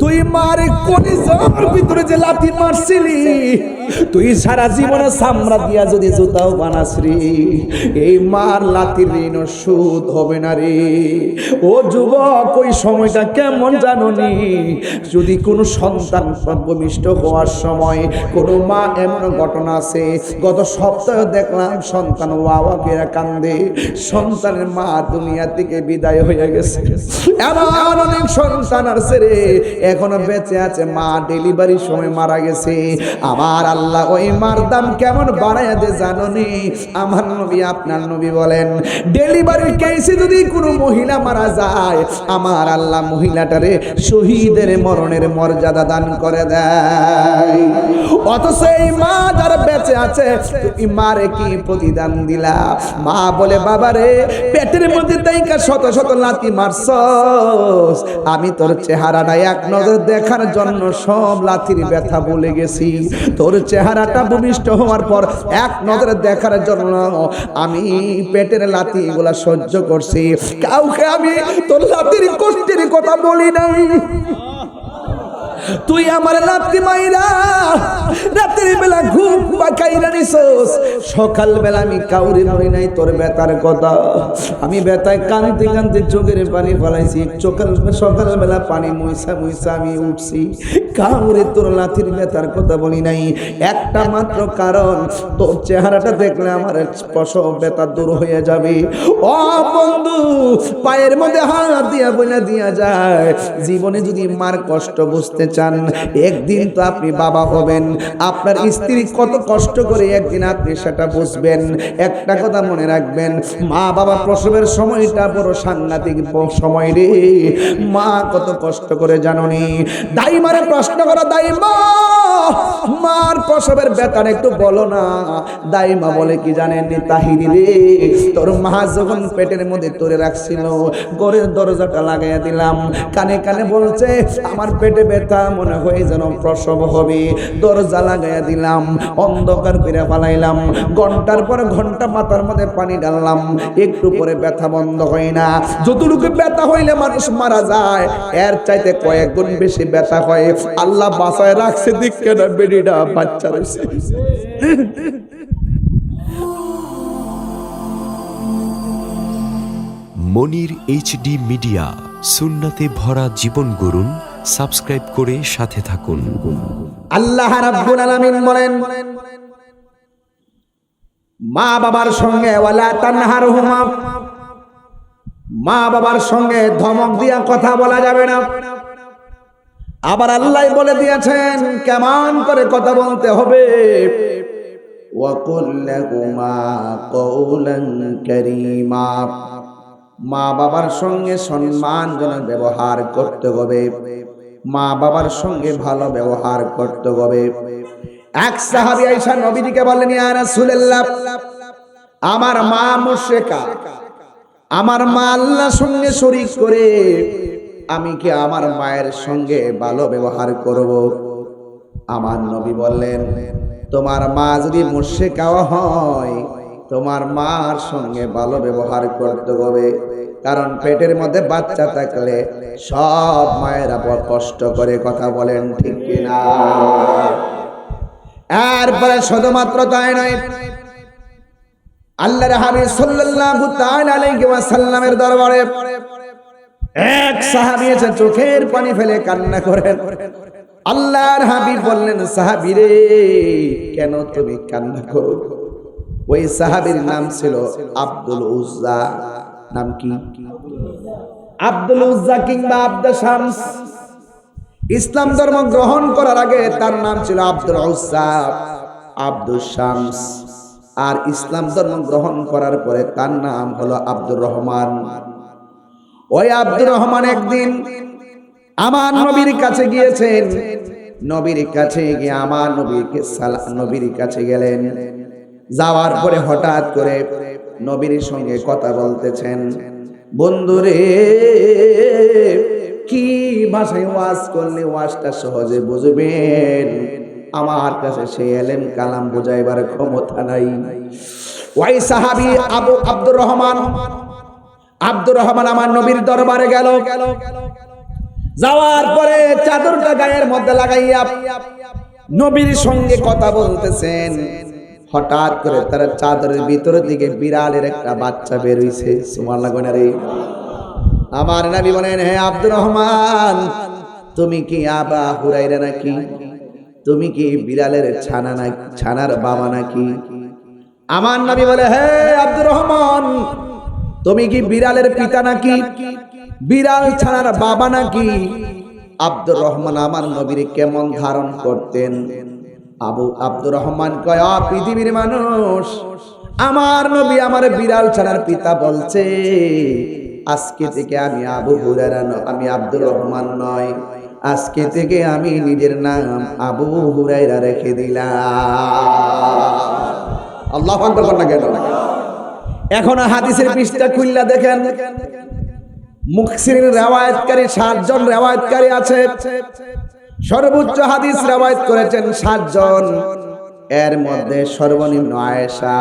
তুই মার কলিজার ভিতরে যে লাথি মারছিলি, তুই সারা জীবনে চামড়া দিয়া যদি জুতাও বানাস রে, এই মার লাথির ঋণ শোধ হবে না রে। ও যুবক, ওই সময়টা কেমন জানোনি? যদি কোনো সন্তান ভূমিষ্ঠ হওয়ার সময় কোনো মা, এমন ঘটনা আছে গত সপ্তাহে দেখলাম, সন্তান ওয়া করে কান্দে, সন্তানের মা দুনিয়া থেকে বিদায় হয়ে গেছে। এমন অনেক সন্তান আছে রে এখনো বেঁচে আছে, মা ডেলিভারির সময় মারা গেছে। আমার আল্লাহ ওই মার দাম কেমন বাড়াইয়া দে জানোনি? আমার নবী, আপনার নবী বলেন, ডেলিভারির কেসে যদি কোনো মহিলা মারা যায়, আমার আল্লাহ মহিলাটারে শহীদের মরণের মর্যাদা দান করে দেয়। অথচ এই মা যারা বেঁচে আছে, তুমি মারে কি প্রতিদান দিলা? মা বলে, বাবা রে, পেটের মধ্যে তাইকা শত শত লাথি মারছস, আমি তোর চেহারাটা এক নজর দেখার জন্য সব লাথির ব্যথা ভুলে গেছি। তোর চেহারাটা ভূমিষ্ঠ হওয়ার পর এক নজরে দেখার জন্য আমি পেটের লাথি এগুলা সহ্য করছি, কাউকে আমি তোর লাথির কষ্টের কথা বলি নাই। তুই আমার লাথি মাইরা রাতের বেলা ঘুম পাকাইরা নিছস, সকাল বেলা আমি কাউরে বলি নাই তোর ব্যথার কথা। আমি ব্যথায় কাঁদতে কাঁদতে চোখের পানি ফেলাইছি, সকাল বেলা পানি মুইসা মুইসা আমি উঠছি, কাউরে তোর লাথির ব্যথার কথা বলি নাই। একটা মাত্র কারণ, তোর চেহারাটা দেখলে আমার প্রসব ব্যথা দূর হয়ে যাবে। ও বন্ধু, পায়ের মধ্যে হাত দিয়া বইলা দিয়া যায়, জীবনে যদি মার কষ্ট বুঝতে চান, একদিন তো আপনি বাবা হবেন। আপনার স্ত্রী কত কষ্ট করে একদিন আপনি সেটা বুঝবেন। একটা কথা মনে রাখবেন, মা বাবা প্রসবের সময়টা বড় সাংঘাতিক সময় রে। মা কত কষ্ট করে জানোনি? দাইমারে প্রশ্ন করো, দাইমা, মার প্রসবের ব্যাপারে একটু বলো না। দাইমা বলে কি জানেন? তাহিরি রে, তোর মা যখন পেটের মধ্যে তোরে রাখছিল, ঘরের দরজাটা লাগাইয়া দিলাম, কানে কানে বলছে আমার পেটে ব্যথা, মনে হয় যেন প্রসব হবে। দরজা লাগাইয়া দিলাম, অন্ধকার করে ফেলাইলাম, ঘন্টার পর ঘন্টা মাথার মধ্যে পানি ঢাললাম, একটু পরে ব্যথা বন্ধ হয় না। যতটুকু ব্যথা হইলে মানুষ মারা যায়, এর চাইতে কয়েক গুণ বেশি ব্যথা হয়। আল্লাহ বাঁচায় রাখছে, দিকে না বেডিটা বাচ্চা রয়েছে। মনির এইচডি মিডিয়া, সুন্নাতে ভরা জীবন গড়ুন। সাবস্ক্রাইব করে সাথে থাকুন। আল্লাহ রাব্বুল আলামিন বলেন, মা বাবার সঙ্গে ওয়ালা তানহারহুমা, মা বাবার সঙ্গে ধমক দিয়া কথা বলা যাবে না। আবার আল্লাহ বলে দিয়েছেন কেমন করে কথা বলতে হবে, ওয়াকুল লাহুমা কওলান কারীমা, মা বাবার সঙ্গে সম্মানজনক ব্যবহার করতে হবে, মা বাবার সঙ্গে ভালো ব্যবহার করতে হবে। এক সাহাবী আয়েশা নবীজিকে বললেন, ইয়া রাসূলুল্লাহ, আমার মা মুশরিকা, আমার মা আল্লাহর সঙ্গে শরীক করে, আমি কি আমার মায়ের সঙ্গে ভালো ব্যবহার করব? আমার নবী বললেন, তোমার মা যদি মুশরিকা হয়, তোমার মার সঙ্গে ভালো ব্যবহার করতে হবে। কারণ পেটের মধ্যে বাচ্চা থাকলে সব মায়েরা বড় কষ্ট করে, কথা বলেন ঠিক কিনা? এরপরে শুধুমাত্র তাই নয়, আল্লাহর হাবিব সাল্লাল্লাহু তাআলা আলাইহি ওয়াসাল্লামের দরবারে এক সাহাবী এসে চোখের পানি ফেলে কান্না করেন। আল্লাহর হাবিব বললেন, সাহাবী রে, কেন তুমি কান্না করো? ওই সাহাবীর নাম ছিল আব্দুল উজ্জা। নাম কি? আব্দুল উজ্জা কিংবা আব্দুল শামস। ইসলাম ধর্ম গ্রহণ করার আগে তার নাম ছিল আব্দুল উজ্জা, আব্দুল শামস। আর ইসলাম ধর্ম গ্রহণ করার পরে তার নাম হলো আব্দুর রহমান। ওই আব্দুর রহমান একদিন আমার নবীর কাছে গিয়েছেন। নবীর কাছে গিয়ে আমার নবীর কাছে গেলেন। যাওয়ার পরে হঠাৎ করে নবীর সঙ্গে কথা বলতেছেন। বন্ধুরে, কি ভাষায় ওয়াজ করলে ওয়াজটা সহজে বুঝবেন? আমার কাছে সেই এলেম কালাম বুঝাইবার ক্ষমতা নাই। ওই সাহাবী আব্দুর রহমান আমার নবীর দরবারে গেল। যাওয়ার পরে চাদরটা গায়ের মধ্যে লাগাইয়া নবীর সঙ্গে কথা বলতেছেন। হঠাৎ করে তার চাদরের ভিতরের দিকে বিড়ালের একটা বাচ্চা বের হইছে। সুবহানাল্লাহ গো রে। আমার নবী বলেন, হে আব্দুর রহমান, তুমি কি আবা হুরায়রা নাকি? তুমি কি বিড়ালের ছানা নাকি, ছানার বাবা নাকি? আমার নবী বলে, হে আব্দুর রহমান, তুমি কি বিড়ালের পিতা নাকি, বিড়াল ছানার বাবা নাকি? আব্দুর রহমান আমার নবীর কেমন ধারণ করতেন? আব্দুর রহমান কয়, পৃথিবীর মানুষ, আমার নবী আমার বিড়াল ছানার পিতা বলছে, আজকে থেকে আমি আবু হুরায়রা নয়, আমি আব্দুর রহমান নয়, আজকে থেকে আমি নিজের নাম আবু হুরায়রা রেখে দিলাম। আল্লাহু আকবার বলেন না কেন? এখন হাদিসের পৃষ্ঠা খুললা দেখেন, মুফসিরিন রিওয়ায়াতকারী 7 জন রিওয়ায়াতকারী আছে। সর্বোচ্চ হাদিস রিওয়ায়াত করেছেন 7 জন। এর মধ্যে সর্বনিম্ন আয়েশা,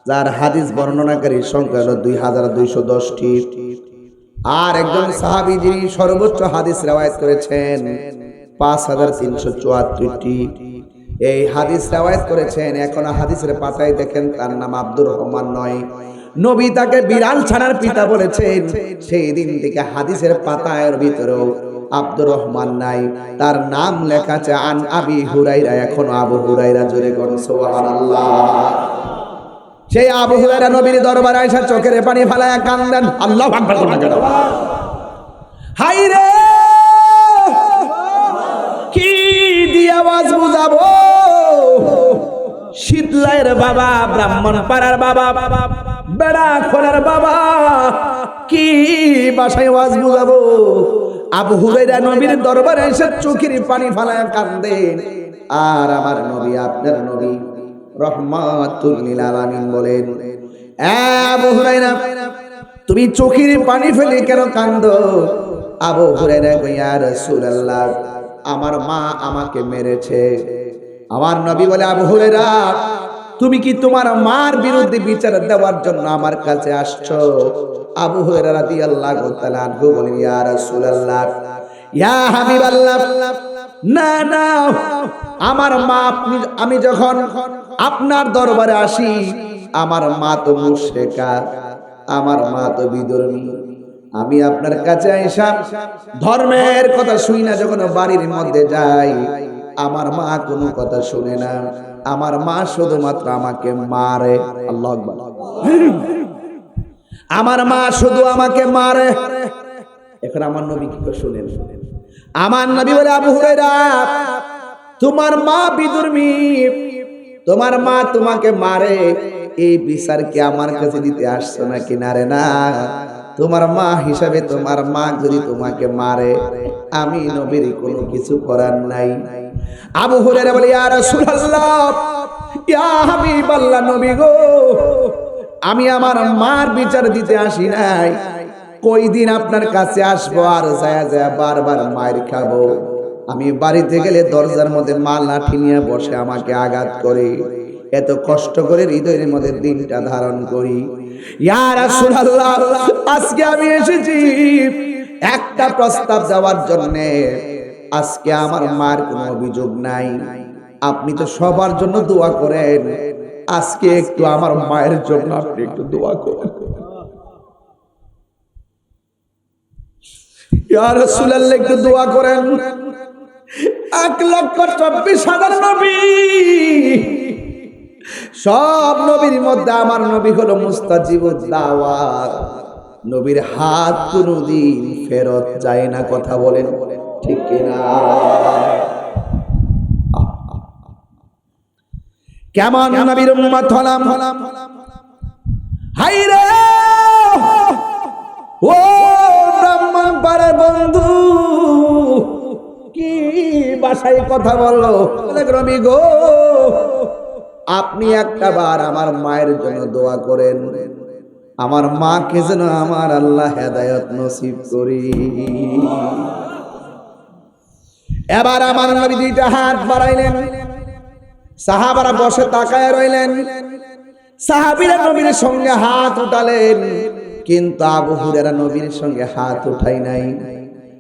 যার হাদিস বর্ণনাকারী সংখ্যা হলো 2210টি। আর একজন সাহাবী যিনি সর্বোচ্চ হাদিস রিওয়ায়াত করেছেন 5374টি। এই হাদিস রিওয়ায়াত করেছেন। এখন হাদিসের পাতায় দেখেন তার নাম আব্দুর রহমান নয়, নবী তাকে বিড়াল ছানার পিতা বলেছেন। সেই দিন থেকে হাদিসের পাতার ভিতরেও আব্দুর রহমান নাই, তার নাম লেখা আছে আন আবি হুরায়রা। এখন আবু হুরায়রা, জোরে কোন সুবহানাল্লাহ। সেই আবু হুরায়রা নবীর দরবারে আয়েশা চোখের পানি ফেলায়া কান্দেন। আল্লাহু আকবার বলেন কেন? হায় রে, কি দিয়ে আওয়াজ বুঝাবো? শীতলাইয়ের বাবা, ব্রাহ্মণ পাড়ার বাবা, বেড়া খোলার বাবা, কি ভাষায় আওয়াজ বুঝাবো? আবু হুরায়রা নবীর দরবারে এসে চোখের পানি ফেলায়া কান্দেন। আর আমার নবী, আপনার নবী রাহমাতুল লিল আলামিন বলেন, আবু হুরায়রা, তুমি চোখের পানি ফেলে কেন কান্দো? আবু হুরায়রা কয়, ইয়া রাসূলুল্লাহ, আমার মা আমাকে মেরেছে। আমার নবী বলে, আবু হুরায়রা, তুমি কি তোমার মার বিরুদ্ধে বিচার দেওয়ার জন্য আমার কাছে আসছো? আবু হুরায়রা রাদিয়াল্লাহু তাআলা আনহু বলেন, ইয়া রাসূলুল্লাহ, ইয়া হাবিবাল্লাহ, না না, আমার মা, আমি যখন আপনার দরবারে আসি, আমার মা তো মুশরিকা, আমার মা তো বিধর্মী। আমি আপনার কাছে আইসা ধর্মের কথা শুই না, যখন বাড়ির মধ্যে যাই আমার মা কোনো কথা শুনে না, আমার মা শুধুমাত্র আমাকে মারে। আল্লাহু আকবার। আমার মা শুধু আমাকে মারে। এখন আমার নবী কি করে শুনেন? আমার নবী বলে, আবু হুরায়রা, তোমার মা বিধর্মী, তোমার মা তোমাকে মারে, এই বিচার কি আমার কাছে দিতে আসছো না কিনারে? না, তোমার মা হিসাবে তোমার মা যদি তোমাকে মারে, আমি নবীর কোনো কিছু করার নাই। আবু হুরায়রা বলে, ইয়া রাসূলুল্লাহ, ইয়া হাবিবাল্লাহ, নবী গো, আমি আমার মার বিচার দিতে আসি নাই, কই দিন আপনার কাছে আসবো আর যায় যায় বারবার মায়ের খাবো? আমি বাড়িতে গেলে দরজার মধ্যে মা লাঠি নিয়ে বসে আমাকে আঘাত করে, এত কষ্ট করে হৃদয়ের মধ্যে দিনটা ধারণ করি। ইয়া রাসূলুল্লাহ, আজকে আমি এসেছি একটা প্রস্তাব দেওয়ার জন্যে। আজকে আমার মার কোনো অভিযোগ নাই, আপনি তো সবার জন্য দোয়া করেন, আজকে একটু আমার মায়ের জন্য আপনি একটু দোয়া করেন। ইয়া রাসূলুল্লাহ, একটু দোয়া করেন। 1,24,000 নবী, সব নবীর মধ্যে আমার নবী হলো মুস্তাজিবুদ দাওয়াত। নবীর হাত কোনদিন ফেরত যায় না। কথা বলেন ঠিক কিনা? কেমন নবীর উম্মত হলাম? হায় রে, ও ব্রাহ্মণ পাড়ার বন্ধু, কি ভাষায় কথা বললো? নবী গো, আপনি একটা বার আমার মায়ের জন্য দোয়া করেন, আমার মাকে যেন আমার আল্লাহ হেদায়েত নসিব করি। এবার আমার নবী দুইটা হাত বাড়াইলেন, সাহাবারা বসে তাকায় রইলেন। সাহাবীরা নবীর সঙ্গে হাত উঠালেন, কিন্তু আবু হুরায়রা নবীর সঙ্গে হাত উঠাই নাই।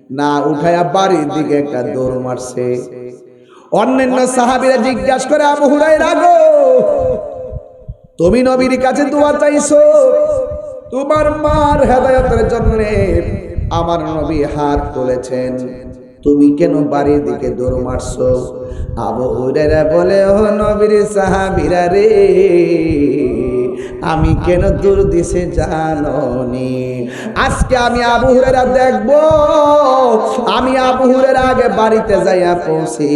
না উঠায়া বাড়ির দিকে একটা দৌড় মারছে। অন্যান্য সাহাবীরা জিজ্ঞাসা করে, আবু হুরায়রা গো, তুমি নবীর কাছে দোয়া চাইছো তোমার মার হেদায়েতের জন্য, আমার নবী হাত তুলেছেন, তুমি কেন বাড়ির দিকে দৌড় মারছো? আবু হুরায়রা বলে, ও নবীর সাহাবীরা রে, আমি কেন দূর দিছে জানোনি? আজকে আমি আবু হুরায়রা দেখবো আমি আবু হুরায়রা আগে বাড়িতে যাইয়া পৌঁছি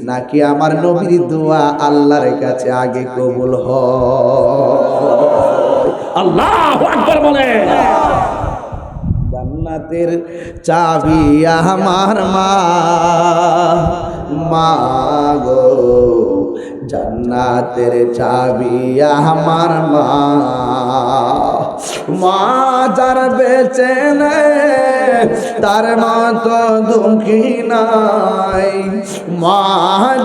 নাকি আমার নবীর দোয়া আল্লাহর কাছে আগে কবুল হয়। আল্লাহু আকবার বলে। জান্নাতের চাবি আমার মা গো, জান্নাতের চাবি আমার মা যার বেঁচে নেই তার মতো দুঃখী নাই, মা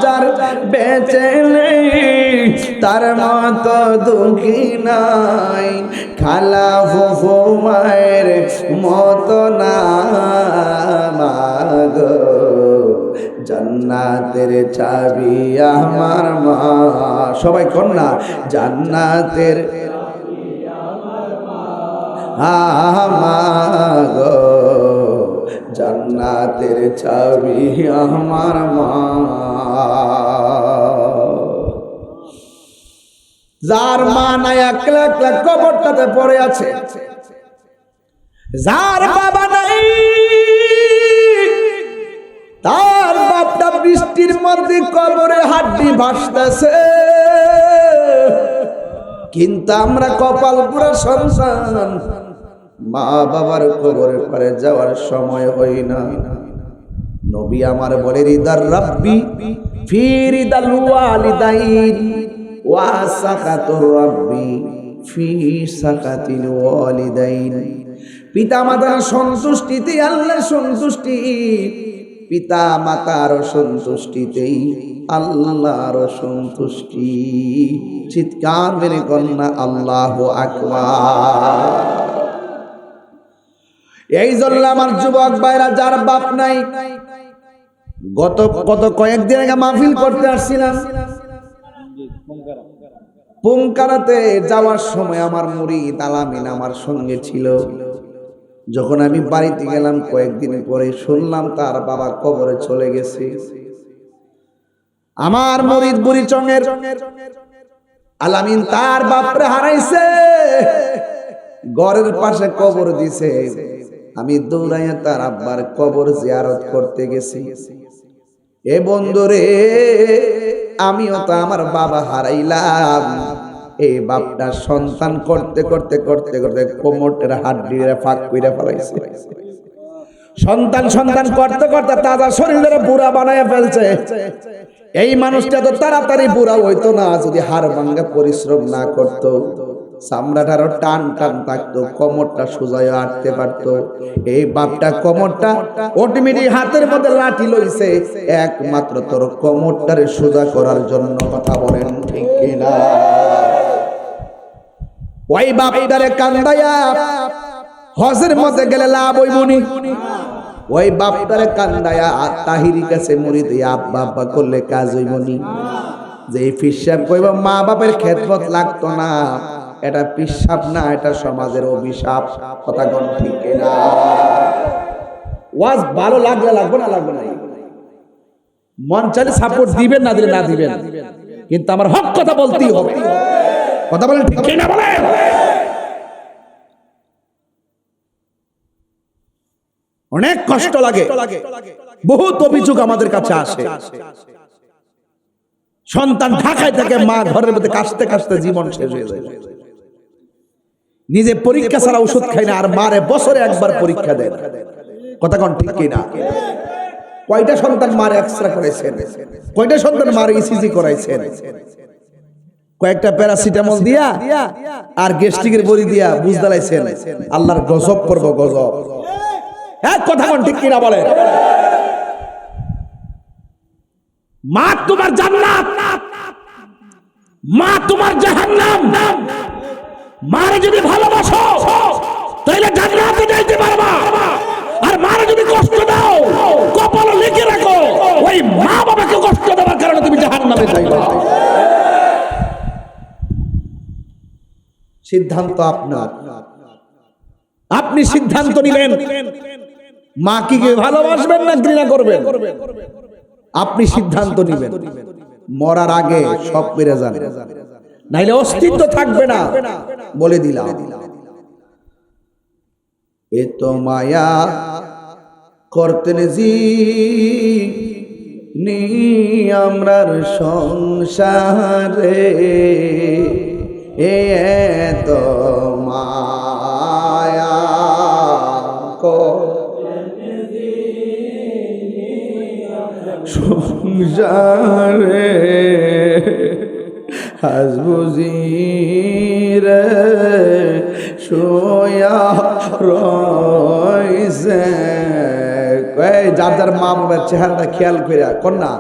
যার বেঁচে নেই তার মতো দুঃখী নাই, খালা ফুফু মায়ের মতো না মাগো, জান্নাতের চাবি আমার মা। সবাই কন্যা, জান্নাতের গো, জান্নাতের চাবি আমার মা। যার মা নাই একলা একলা কবরটাতে পড়ে আছে, যার বাবা নাই তার বাপটা বৃষ্টির মধ্যে কবরে হাড্ডি ভাসতেছে, কিন্তু আমরা কপাল পুরা সন্তান, মা বাবার কবরের পারে যাওয়ার সময় হই না। নবী আমার বলে, রিদার রাব্বি ফি রিদাল ওয়ালিদাইন ওয়া সাকাতুর রাব্বি ফি সাকাতিল ওয়ালিদাইন। পিতা মাতার সন্তুষ্টিতে আল্লাহর সন্তুষ্টি, পিতা মাতার সন্তুষ্টিতেই আল্লাহর সন্তুষ্টি। চিৎকার মেরে কন্যা আল্লাহু আকবার। এই জন্য আমার যুবক ভাইরা, যার বাপ নাই, গত কয়েকদিন আগে মাহফিল করতে আসছিলাম, পুমকারাতে যাওয়ার সময় আমার মুরিদ আলামিন আমার সঙ্গে ছিল। যখন আমি বাড়িতে গেলাম কয়েকদিন পরে শুনলাম তার বাবা কবরে চলে গেছে। আমার মুরিদ বুড়িচংয়ের আলামিন তার বাপরে হারাইছে, ঘরের পাশে কবর দিছে। আমি দৌড়াইয়া তার আব্বার কবর জিয়ারত করতে গেছি। এ বন্ধুরে, আমিও তো আমার বাবা হারাইলাম। এই বাপটা সন্তান করতে করতে করতে করতে কোমরের হাড্ডিরে ফাঁক কইরা ফেলাইছে। সন্তান সন্তান করতে করতে তাজা শরীরের বুড়া বানায় ফেলছে। এই মানুষটা তো তাড়াতাড়ি বুড়া হইতো না যদি হাড় ভাঙ্গা পরিশ্রম না করত, চামড়াটারও টান টান থাকতো, কোমরটা সোজা আটতে পারতো। এই বাপটা কোমরটা অটোমেটিক হাতের মধ্যে লাঠি লইছে একমাত্র তোর কোমরটারে সোজা করার জন্য। কথা বলেন ঠিক কিনা? ওই বাপটারে কান্দায়া হজের মধ্যে গেলে লাভ হইবনি। ওই বাপটারে কান্দায়া তাহিরি কাছে মুড়ি দিয়ে আব্বা আব্বা করলে কাজ হইবনি। যে পিসাব কইব মা বাপের খেদমত লাগতো না, এটা পিসাব না, এটা সমাজের অভিশাপ। কথা কোন ঠিক কিনা? ওয়াজ ভালো লাগলে লাগবে না, লাগবে না, মন চাইলে সাপোর্ট দিবেন, না দিলে না দিবেন, কিন্তু আমার হক কথা বলতেই হবে। কথা বলেন ঠিক কিনা? বলেন। অনেক কষ্ট লাগে, বহুত অভিযোগ আমাদের কাছে আসে। সন্তান ঢাকায় থেকে মা ঘরের মধ্যে কাশতে কাশতে জীবন শেষ হয়ে যায়। নিজে পরীক্ষা ছাড়া ওষুধ খায় না, আর মারে বছরে একবার পরীক্ষা দেয়। কথা কোন ঠিক কিনা? কয়টা সন্তান মারে এক্সরে করেছেন, কয়টা সন্তান মারে ইসিজি করাইছেন, কয়েকটা প্যারাসিটামল দিয়া আর গ্যাস্ট্রিকের বড়ি দিয়া বুঝ দাঁড়াইছেন। আল্লাহর গজব করব, গজব। হ্যাঁ, কথা কোন ঠিক কিনা? বলে। মা তোমার জান্নাত, মা তোমার জাহান্নাম। মারে যদি ভালোবাসো তাহলে জান্নাতে যাইতে পারবা, আর মারে যদি কষ্ট দাও সিদ্ধান্ত আপনার। আপনি সিদ্ধান্ত নিলেন মা কি ভালোবাসবেন না ঘৃণা করবেন, আপনি সিদ্ধান্ত নিবেন। মরার আগে সব পেরে যান, নাইলে অস্তিত্ব থাকবে না, বলে দিলাম। এ তো মায়া করতেন জি নি আমরার সংসারে, এ তো মায়া সংসারে আজ বুঝি রে শোয়া রইছে। যার যার মা বাবার চেহারাটা খেয়াল করে কন্যা,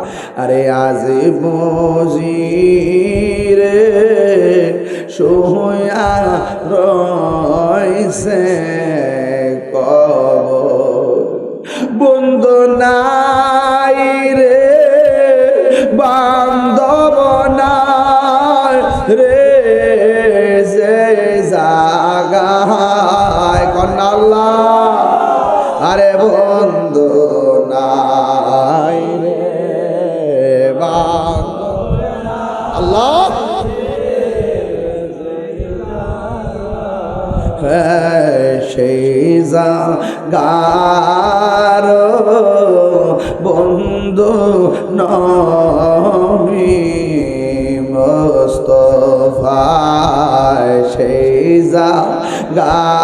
আরে আজ বুঝি রে শোয়া রইছে কবর, বন্ধু নাই রে বান্ধব নাই রে যে জাগায় কন্যা আল্লাহ, আরে বন্ধু নাই রে আল্লাহ, সেই জাগার বন্ধু নবী মুস্তাফা, সেই জাগার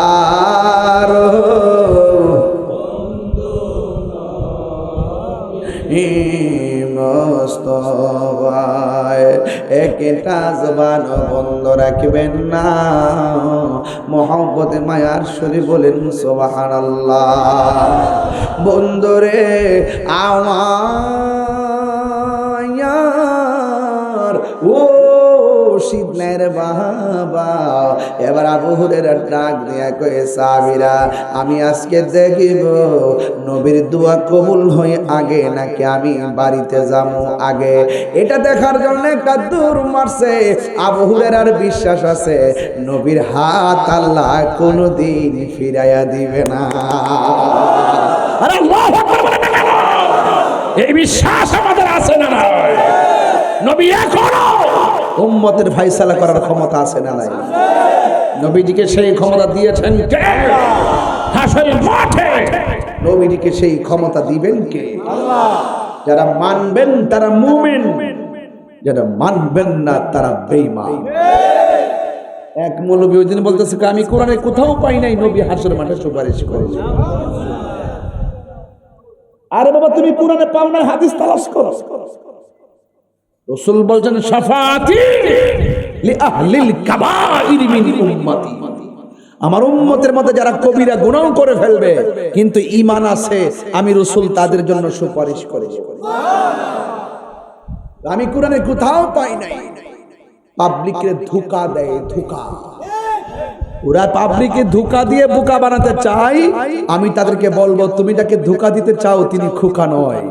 মুস্তাফায় একটা জবান বন্ধ রাখবেন না, মহব্বতে মায়ার শরীফ বলেন সুবহানাল্লাহ। বন্ধুরে আমার ও শীতনের বাবা, এবার আবু হুরায়রা ডাক দিয়া কয়ে সাহাবীরা, আমি আজকে দেখিব নবীর দোয়া কবুল হয়ে আগে নাকি আমি বাড়িতে যাবো আগে। এটা দেখার জন্য একটা দূর মারছে। আবু হুরায়রার বিশ্বাস আছে নবীর হাত আল্লাহ কোনোদিন ফিরাইয়া দিবে না। আরে আল্লাহু আকবার বলেন না, এই বিশ্বাস আমাদের আছে না নাই? নবী এখনো উম্মতের ফায়সালা করার ক্ষমতা আছে না নাই? নবীজিকে সেই ক্ষমতা দিয়েছেন কে? হাসরের মাঠে নবীজিকে সেই ক্ষমতা দিবেন কে? আল্লাহ। যারা মানবেন তারা মুমিন, যারা মানবেন না তারা বেঈমান। এক মৌলবী ওই দিন বলতেছে আমি কোরআনে কোথাও পাই নাই নবী হাসরের মাঠে সুপারিশ করেছে। আরে বাবা তুমি কোরআনে পাও না, হাদিস তালাশ করো। রাসূল বলেন শাফাআতি লি আহলিল কাবাইর মিন উম্মতি, আমার উম্মতের মধ্যে যারা কবিরা গুনাহ করে ফেলবে কিন্তু ঈমান আছে, আমি রাসূল তাদের জন্য সুপারিশ করব। আমি কোরআনে কোথাও পাই নাই। পাবলিককে ধোঁকা দেয়, ধোঁকা। ওরা পাবলিককে ধোঁকা দিয়ে বোকা বানাতে চায়। আমি তাদেরকে বলবো তুমি যাকে ধোঁকা দিতে চাও তিনি খোকা নয়,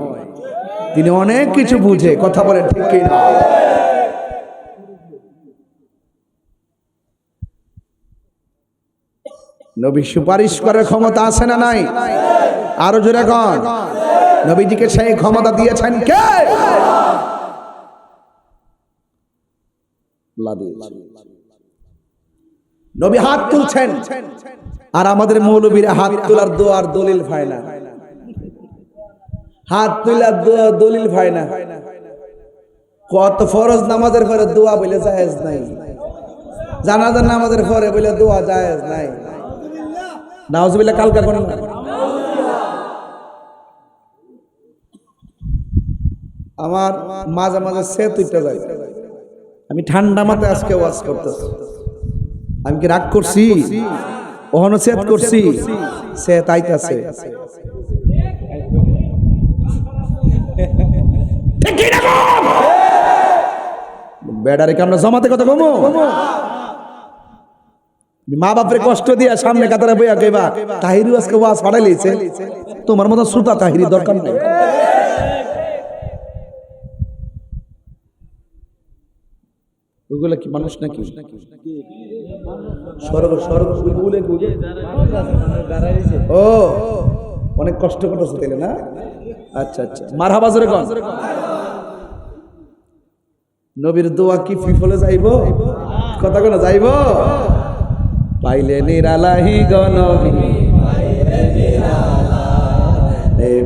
তিনি অনেক কিছু বুঝে। কথা বলে ঠিক কি না? নবী সুপারিশ করার ক্ষমতা আছে না নাই? আরো জোরে কন। নবীজিকে সেই ক্ষমতা দিয়েছেন কে? নবী হাত তুলছেন আর আমাদের মৌলবীরা হাত তোলার দোয়ার দলিল পায় না, হাত তোলার দোয়া দলিল পায় না। কত ফরজ নামাজের পরে দোয়া বলে জায়েজ নাই, জানাজার নামাজের পরে বলে দোয়া জায়েজ নাই। নাউজুবিল্লাহ। কালকা কোন আমার মাঝে মাঝে সেত উঠতে যায়। আমি ঠান্ডা মাথায় আজকে ওয়াজ করতেছি। আমি কি রাগ করছি? ওহনো সেত করছি, সেত আইতাছে। বেড়ারে কি আমরা জমাতে কথা কমো? মা বাপরে কষ্ট দিয়া সামনে কাতারে বইয়া কইবা তাহিরু আজকে ওয়াজ পাঠাই লইছে, তোমার মতো শ্রোতা তাহিরি দরকার নাই। ওগুলো কি মানুষ নাকি? স্বর্গ স্বর্গ উলে উলে। ও অনেক কষ্ট করতেছে তাইলে না? আচ্ছা আচ্ছা, মারহাবা জোরে কোন। নবীর দোয়া কি বিফলে যাইব? কথা কোন যাইব? পাইলে নিরালাহি গনবী,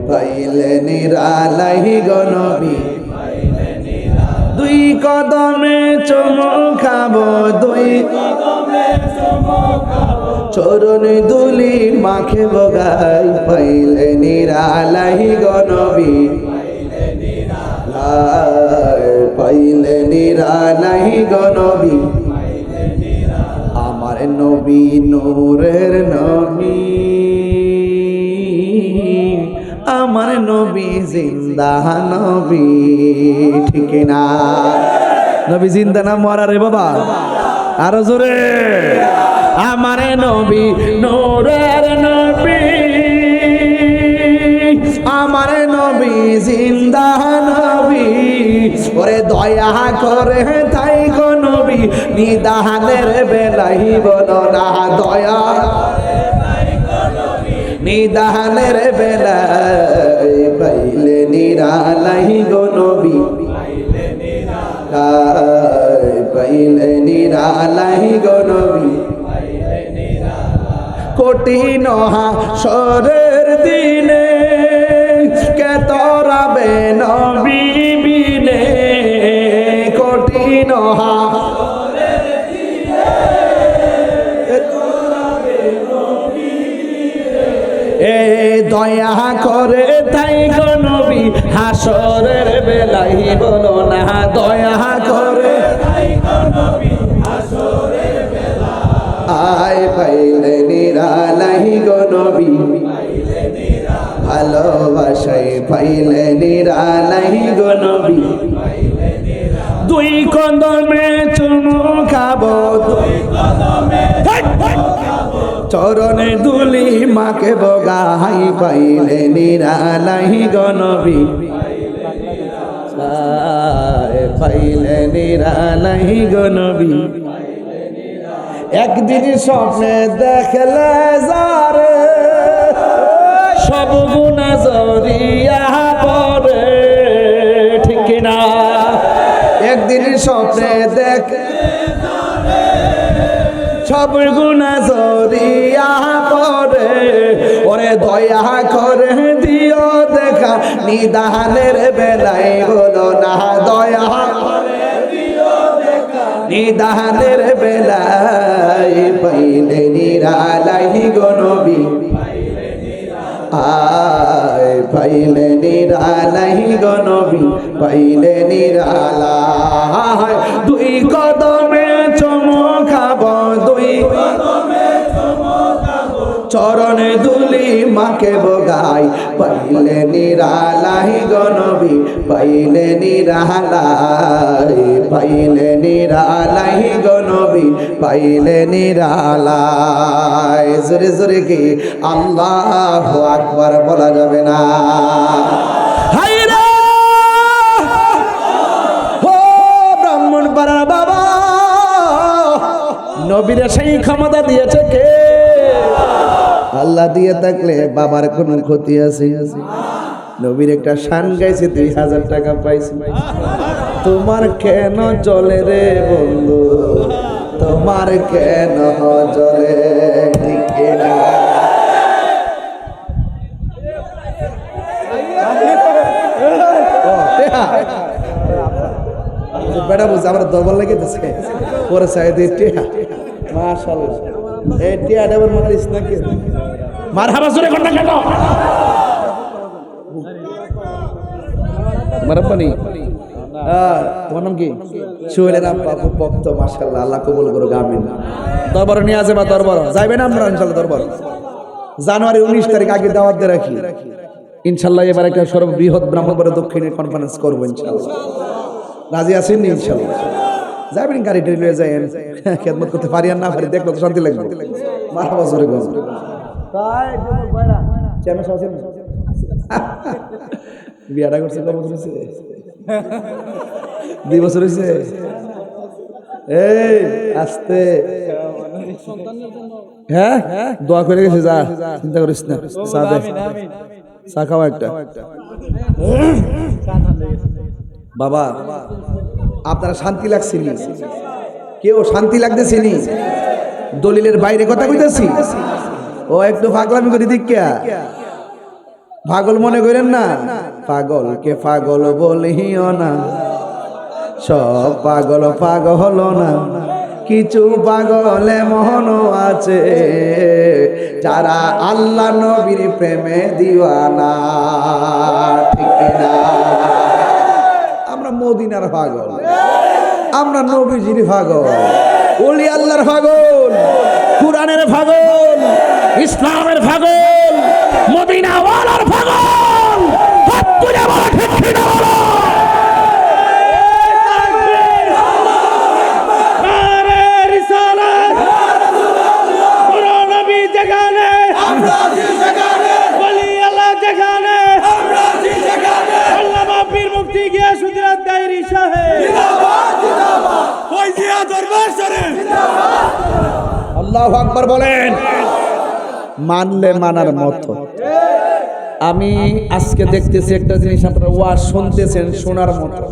পাইলে নিরালাহি গনবী, দুই কদমে চুমু খাবো, দুই চরণ দুলি মাখে বগাই, পাইলে নিরালাহি গনবী, পাইলে নিরালাহি গনবী, আমার নবী নূরের নবী, আমার নবী জিন্দা নবী, ঠিক না? নবী জিন্দা না মরা রে বাবা? আরো জোরে। আমার নবী নূরের নবী, আমার নবী জিন্দা নবী, ওরে দয়া করে তাই গো নবী, নিদানের বেলাই বলো না দয়া, নিদানের বেলাই, পাইলে নিরালাই গো নবী, পাইলে নিরালাই গো নবী, কঠিন হাসরের দিনে কে তরাবে নবী বিনে, কঠিন হাসরের দিনে কে তরাবে নবী বিনে, এ দয়া করে তাই গো নবী হাসরের বেলাই বলো না দয়া করে তাই গো নবী হাসরের বেলায়, আয় পাইলে নিরালাই গো নবী, ভালোবাসাই পাইলে নিরালাই গো নবী, দুই কদমে চুমু খাবো, দুই কদমে চরণে দুলি মাকে বগাই, পাইলে নিরালাই গো নবী, পাইলে নিরালাই গো নবী, একদিন স্বপ্নে দেখলে যারে সব গুনাহ জড়িয়া পড়ে, ঠিক না? একদিন স্বপ্নে দেখলে সব গুনাহ জড়িয়া পড়ে, ওরে দয়া করে দিও দেখা নিদানের বেলায় বলো না দয়া করে দিও দেখা নিদানের বেলায়, পাইলে নিরালাই গো নবী, আয় পাইলে নিরালাই গো নবী, পাইলে নিরালাই, দুই কদমে চুমু খাবো, দুই কদমে চুমু খাবো, চরণে দুলি মাকে বগাই, পাইলে নিরালাই গো নবী, পাইলে নিরালাই, পাইলে নিরালাই গো নবী, পাইলে নিরালাই। জোরে জোরে কি আল্লাহু আকবার বলা যাবে না? হায়রে ও ব্রাহ্মণ পাড়ার বাবা, নবীরে সেই ক্ষমতা দিয়েছে কে? আল্লাহ দিয়ে থাকলে বাবার কোনো ক্ষতি আছে? নবীর একটা শান গাইছে, 2000 টাকা পাইছে। তোমার কেন চলে রে বন্ধু, তোমার কেন চলে, ঠিক না? বেটা বুঝছে আমার দরবার লেগেছে পরে চাইতে টিয়া, মাশাআল্লাহ এই টিয়াটা আবার মারিস নাকি? মারহাবা জোরে কোন না কেন? মারাপানি তোমার নাম কি? সোহেলের আব্বা খুব ভক্ত, মাশাআল্লাহ, আল্লাহ কবুল করুক, আমিন। দরবারে নিয়ে যাবে, দরবার যাইবেন আমরা ইনশাআল্লাহ। দরবার জানুয়ারি 19 তারিখ আগে দাওয়াত দিয়ে রাখি ইনশাআল্লাহ। এবার একটা সর্ববৃহৎ ব্রাহ্মণবাড়িয়া দক্ষিণে কনফারেন্স করবো ইনশাআল্লাহ। রাজি আছেন ইনশাআল্লাহ? যাবেন গাড়ি টাড়ি লয়ে যায়েন, খেদমত করতে পারি আর না পারি দেখলো তো শান্তি লাগবে। মারহাবা জোরে গো। তাই ভাইরা চেয়ারম্যান সাহেব আছেন? বিয়াটা করছে কত বছর হয়েছে? 2 বছর হয়েছে। এই আস্তে হ্যাঁ দোয়া করে গেছে যা চিন্তা করিস না চা দে চা খাওয়া একটা বাবা আপনারা শান্তি লাগছেনি কেউ শান্তি লাগতেছেনি দলিলের বাইরে কথা কইতেছি ও একটু পাগলামি করে দিকা পাগল মনে করেন না পাগলকে পাগল বলিও না সব পাগল পাগল না কিছু পাগলে মহন আছে যারা আল্লাহ নবীর প্রেমে দিওয়ানা ঠিক না আমরা মদিনার পাগল আমরা নবীজির পাগল ওলি আল্লাহর পাগল কুরআনের পাগল ইসলামের পাগল মদিনাওয়ালার পাগল হাত তুলে বলো ঠিক ঠিক বলো নারে রিসালাত পুরো নবী জাগানে আমরা জি জাগানে ওলি আল্লাহ জাগানে আমরা জি জাগানে আল্লামা পীর মুফতি গিয়া সুদরাত দাইরি সাহেব জিন্দাবাদ জিন্দাবাদ ওই জিয়া দরবার শরীফ জিন্দাবাদ আল্লাহু আকবার বলেন মানলে মানার মতো আমি আজকে দেখতেছি একটা জিনিস আপনারা ওয়াজ শুনতেছেন শোনার মতো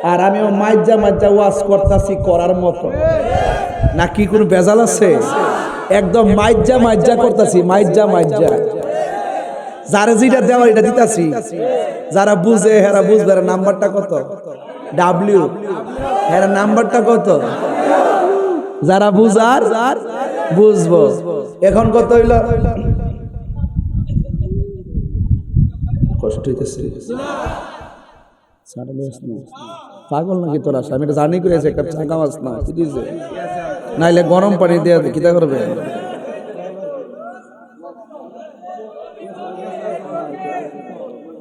আর আমিও মাইজা মাইজা ওয়াজ করতেছি করার মতো নাকি কোনো বেজাল আছে একদম মাইজা মাইজা করতেছি মাইজা মাইজা যারা যেটা দেওয়ার এটা দিতাছি যারা বুঝে হেরা বুঝবে নাম্বারটা কত ডাব্লিউ হেরা নাম্বারটা কত যারা বুঝার বুঝবো এখন কত হইল কষ্ট হইতেছে পাগল নাকি তোরা আমি এটা জানি করেছি একটা চাকা মাছ না নাইলে গরম পানি দিয়ে কিতা করবে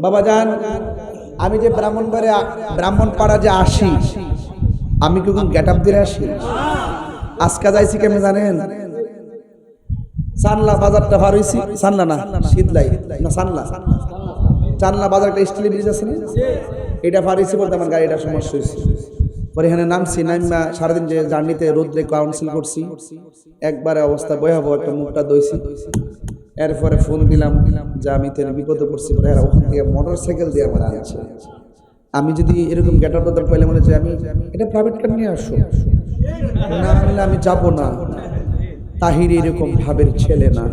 বাবা জান আমি যে ব্রাহ্মণপাড়া যে আসি আমি কি গেট আপ দিয়ে আসি আজকে যাইছি কেমন জানেন চানলা বাজারটা পার হইছি চানলা না শীতলাই না চানলা বাজারটা স্টিল ব্রিজ আছে না এটা পার হইছি বলতে আমার গাড়িটা সমস্যা হয়েছে পরে এখানে নামছি নামা সারাদিন যে জার্নিতে রোদ্রে কাউন্সিল করছি একবারে অবস্থা ভয়াবহ একটা মুখটা দইছি এরপরে ফোন দিলাম যে আমি তেলে বিপদে পড়ছি পরে ওখান থেকে মোটর সাইকেল দিয়ে আমার আনছে আমি যদি এরকম গেটার বদল পাইলে মনে হচ্ছে আমি এটা প্রাইভেট কার নিয়ে আসো না হলে আমি যাব না তাহির এরকম ভাবের ছেলে না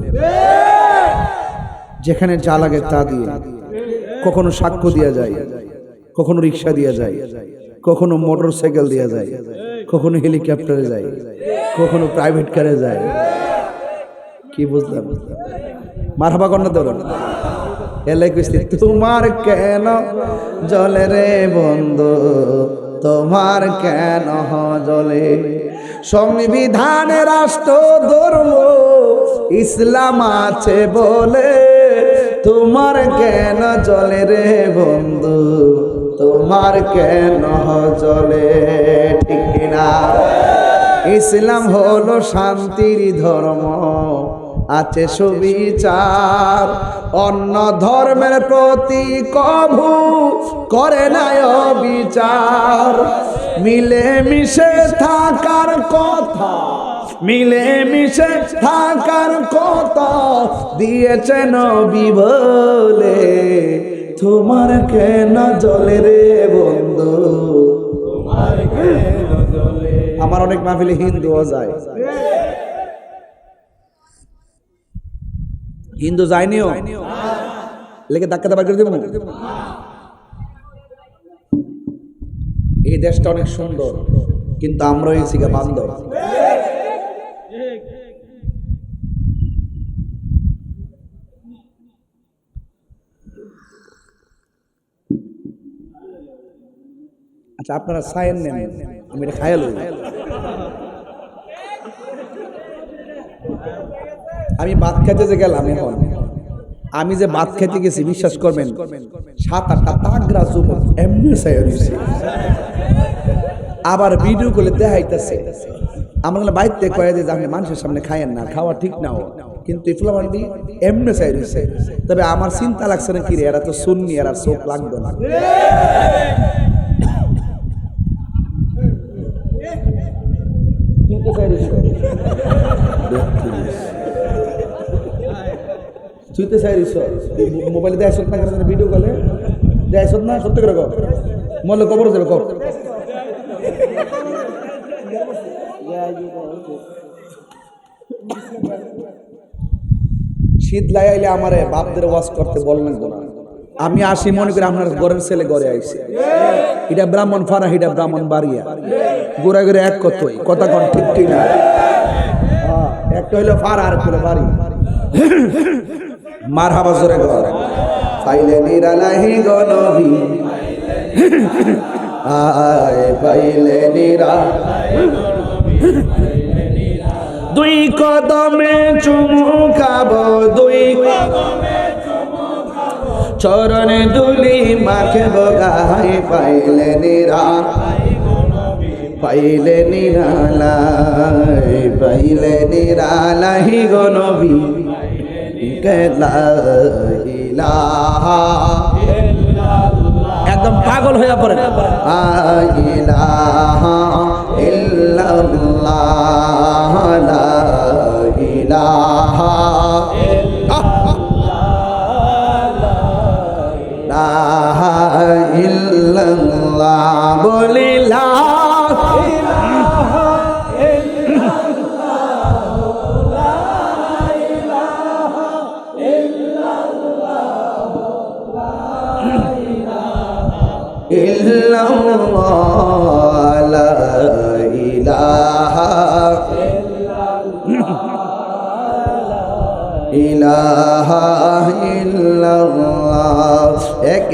যেখানে যা লাগে তা দিয়ে কখনো সাক্ষ্য দিয়া যায় কখনো রিক্সা দিয়া যায় কখনো মোটর সাইকেল দিয়া যায় কখনো হেলিকপ্টারে যায় কখনো প্রাইভেট কারে যায় কি বুঝলাম মারহাবা কন্যা দেব এলাই কইছি তোমার কেন জলে রে বন্ধু তোমার কেন জলে সংবিধানে রাষ্ট্র ধর্ম ইসলাম আছে বলে তোমার কেন জলে রে বন্ধু তোমার কেন জলে ঠিক না ইসলাম হলো শান্তির ধর্ম আছে সুবিচার অন্য ধর্মের প্রতি কভু করে না বিচার মিলে মিশে থাকার কথা মিলে মিশে থাকার কথা দিয়েছে নবী বলে তোমার কেন জলে রে বন্ধু তোমার কেন জলে আমার অনেক মাহফিলে হিন্দুও যায় হিন্দু যায়নিও লেগে ধাক্কা দাবা করে দেব এই দেশটা অনেক সুন্দর কিন্তু আমরা হয়েছি গা বান্দর আচ্ছা আপনারা সায়েন নেন আমি এটা খায়াল আমি ভাত খেতে যে গেলাম এখন আমি যে ভাত খেতে গেছি বিশ্বাস করবেন 7-8টা তাগরা যুবক এমনি সাইছে আবার ভিডিও করে দেখাইতেছে আমরা বাইরে কয়ে যে আপনি মানুষের সামনে খায়েন না খাওয়া ঠিক নাও কিন্তু ইফলামান্ডি এমনি সাইছে তবে আমার চিন্তা লাগছে না কি রে এরা তো সুন্নি এরা চোখ লাগবে না তুই তো চাই মোবাইলে দেয় না কেন ভিডিও কলে দেয় না সত্য করে কর মরলে কবর যাবে কর শীত লাগাইলে আমারে বাপদের ওয়াজ করতে বলবেন না আমি আসি মনে করি আপনার ঘরের ছেলে ঘরে আইছে এটা ব্রাহ্মণ ফারা এটা ব্রাহ্মণ বাড়িয়া গোড়া গোড়া এক কতই কথা কোন ঠিক ঠিক না একটা হইলো ফারা আর একটা হইলো বাড়ি মার হাবা জোরে ঘর পাইলে নিরালাহি গো নবী আয় পাইলে নিরা দুই কদমে চুমু খাবো দুই চরণে দুলি মাখবো গায়ে পাইলে নিরা পাইলে নিরালাই পাইলে নিরালাহি গো নবী একদম পাগল হয়ে পড়ে ইলাহা ইল্লাল্লাহ লা ইলাহা ইল্লাল্লাহ বলিলা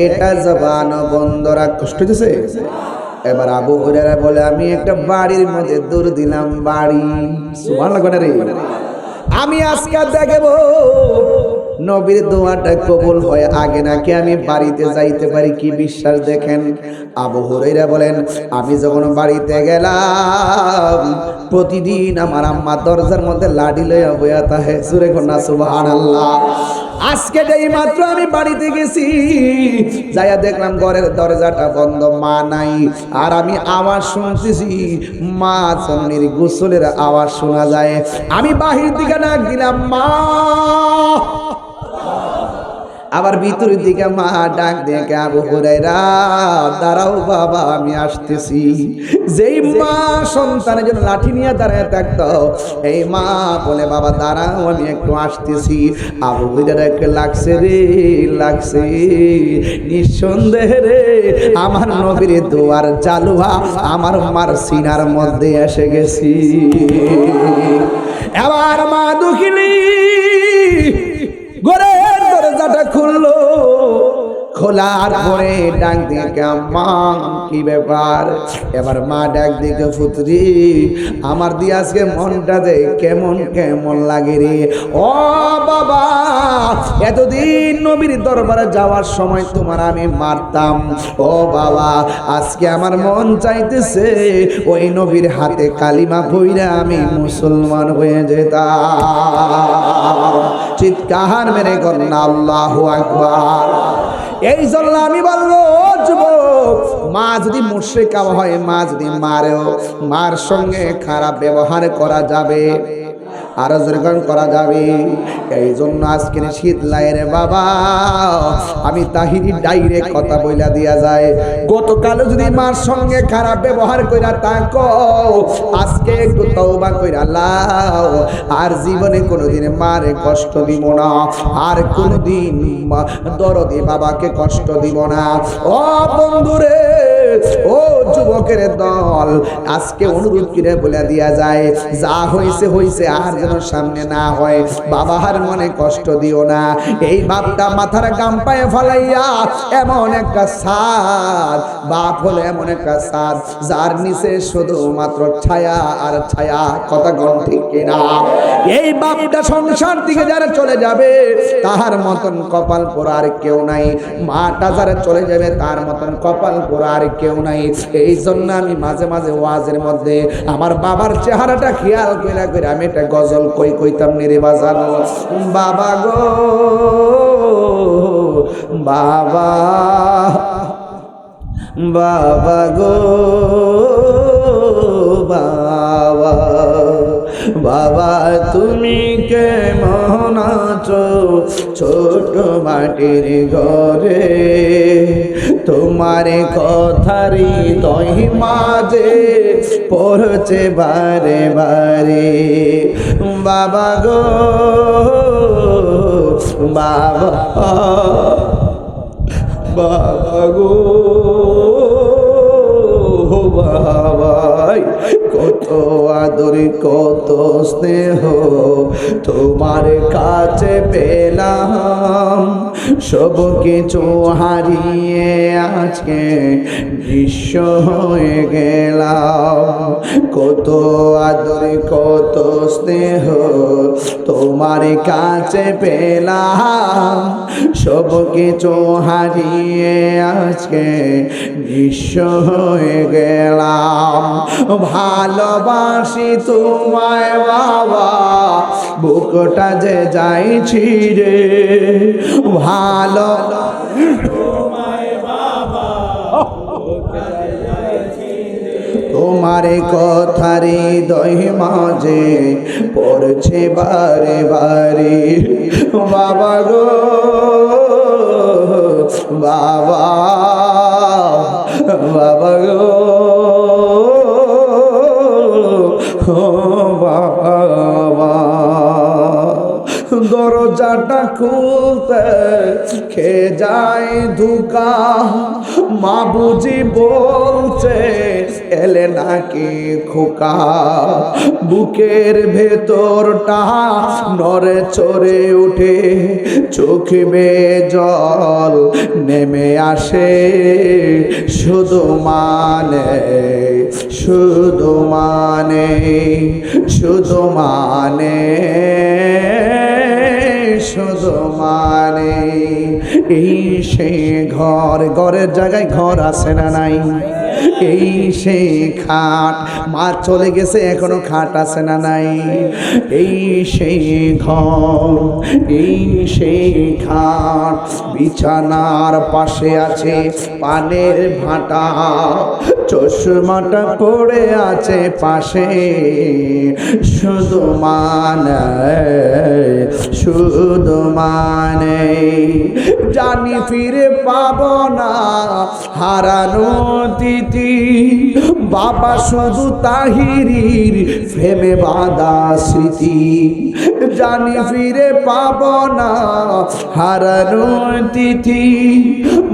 একটা জবান বন্ধরা কষ্ট দিছে এবার আবু হুরায়রা বলে আমি একটা বাড়ির মধ্যে দূর দিলাম বাড়ি সুবহানাল্লাহ রে আমি আজকে দেখবো নবীর দোয়াটা কবুল হয় আগে নাকি আমি বাড়িতে যাইতে পারি কি বিশ্বাস দেখেন আবু হুরায়রা বলেন আমি যখন বাড়িতে গেলাম প্রতিদিন আমার আম্মা দরজার মধ্যে লাঠি লইয়া বইয়া তাহে সুরে কন্যা সুবহানাল্লাহ আজকে যেই মাত্র আমি বাড়িতে গেছি যাইয়া দেখলাম ঘরের দরজাটা বন্ধ মা নাই আর আমি আওয়াজ শুনতেছি মা চন্নির গোসলের আওয়াজ শোনা যায় আমি বাহির দিকে ডাক দিলাম মা আবার ভিতরের দিকে মা ডাক দেখে আবু হুরায়রা দাঁড়াও বাবা আমি আসতেছি যেই মা সন্তানের জন্য লাঠি নিয়ে দাঁড়ায় থাকতো এই মা বলে বাবা দাঁড়াও আমি একটু আসতেছি আবু হুরায়রাকে লাগছে রে লাগছে নিঃসন্দেহে রে আমার নবীর দোয়ার জালুয়া আমার মার সিনার মধ্যে এসে গেছি এবার মা দুঃখিনী ঘরের দরজাটা খুললো খোলার পরে ডাক দিকে মা কি ব্যাপার এবার মা ডাক দিকে পুত্রী আমার দিয়ে আজকে মনটা দে কেমন কেমন লাগে রে ও বাবা এতদিন নবীর দরবারে যাওয়ার সময় তোমার আমি মারতাম ও বাবা আজকে আমার মন চাইতেছে ওই নবীর হাতে কালিমা পইরা আমি মুসলমান হয়ে যেতাম চিৎকার মেরে কন্যা আল্লাহু আকবার এই জন্য আমি বলবো যুবক মা যদি মুশরিকা হয় মা যদি মারেও মার সঙ্গে খারাপ ব্যবহার করা যাবে আরো যেরকম করা যাবে এই জন্য আজকের শীত লাইয়ের বাবা আমি তাহিরি ডাইরেক্ট কথা বইলা দিয়া যায় গতকাল যদি মার সঙ্গে খারাপ ব্যবহার কইরা থাকো আজকে একটু তওবা কইরা লাও আর জীবনে কোনোদিন মারে কষ্ট দিব না আর কোনোদিন দরদি বাবাকে কষ্ট দিব না ও বন্ধুরে ও যুবকের দল আজকে অনুরোধ করে বলে দিয়া যায় যা হইছে হইছে আর যেন সামনে না হয় বাবার মনে কষ্ট দিও না এই বাপটা মাথার গাম পায়ে ফলাইয়া এমন একটা সাদ বাপ হলো এমন একটা সাদ যার নিচে শুধুমাত্র ছায়া আর ছায়া কথা গণ ঠিক কিনা এই বাপটা সংসার থেকে যারা চলে যাবে তার মতন কপাল পোড়া আর কেউ নাই মাটা যারা চলে যাবে তার মতন কপাল পোড়া আর কেউ নাই এই জন্য আমি মাঝে মাঝে ওয়াজের মধ্যে আমার বাবার চেহারাটা খেয়াল করে করে আমি একটা গজল কইতাম নিরে বাজানো বাবা গো বাবা বাবা গো বাবা বাবা তুমি কেমন আছো ছোট মাটির ঘরে তোমার কথারি দহি মাঝে পড়ছে বারে বারে বাবা গো বাবা বাবা গো বাবাই কত আদর কত স্নেহ তোমার কাছে পেলাম সব কিছু হারিয়ে আজকে নিঃস্ব হয়ে গেলাম কত আদর কত স্নেহ তোমার কাছে পেলাম সব কিছু হারিয়ে আজকে নিঃস্ব হয়ে গেলাম ভালোবাসি তোমায় বাবা বুকটা যে যাইছি রে ভালো তোমার কথারে দহি মাঝে পড়ছে বারে বারে বাবা গো বাবা বাবা গো বাবা দরজাটা খুলতে খে যায় ধুকা মা বুঝি বলছে এলে নাকি খোকা বুকের ভেতরটা নড়ে চড়ে উঠে চোখ বেয়ে জল নেমে আসে শুধু মানে শুধু মানে শুধু মানে শুধু মানে এই সেই ঘর ঘরের জায়গায় ঘর আছে না নাই এই সেই খাট মা চলে গেছে এখনো খাট আছে না নাই এই সেই ঘর এই সেই খাট বিছানার পাশে আছে পানের ভাটা চশমাটা পড়ে আছে পাশে শুধু মানে শুধু মানে জানি ফিরে পাবো না হারানো তিথি বাবা শুধু তাহিরির প্রেমে বাঁধা স্মৃতি জানি ফিরে পাবো না হারানো তিথি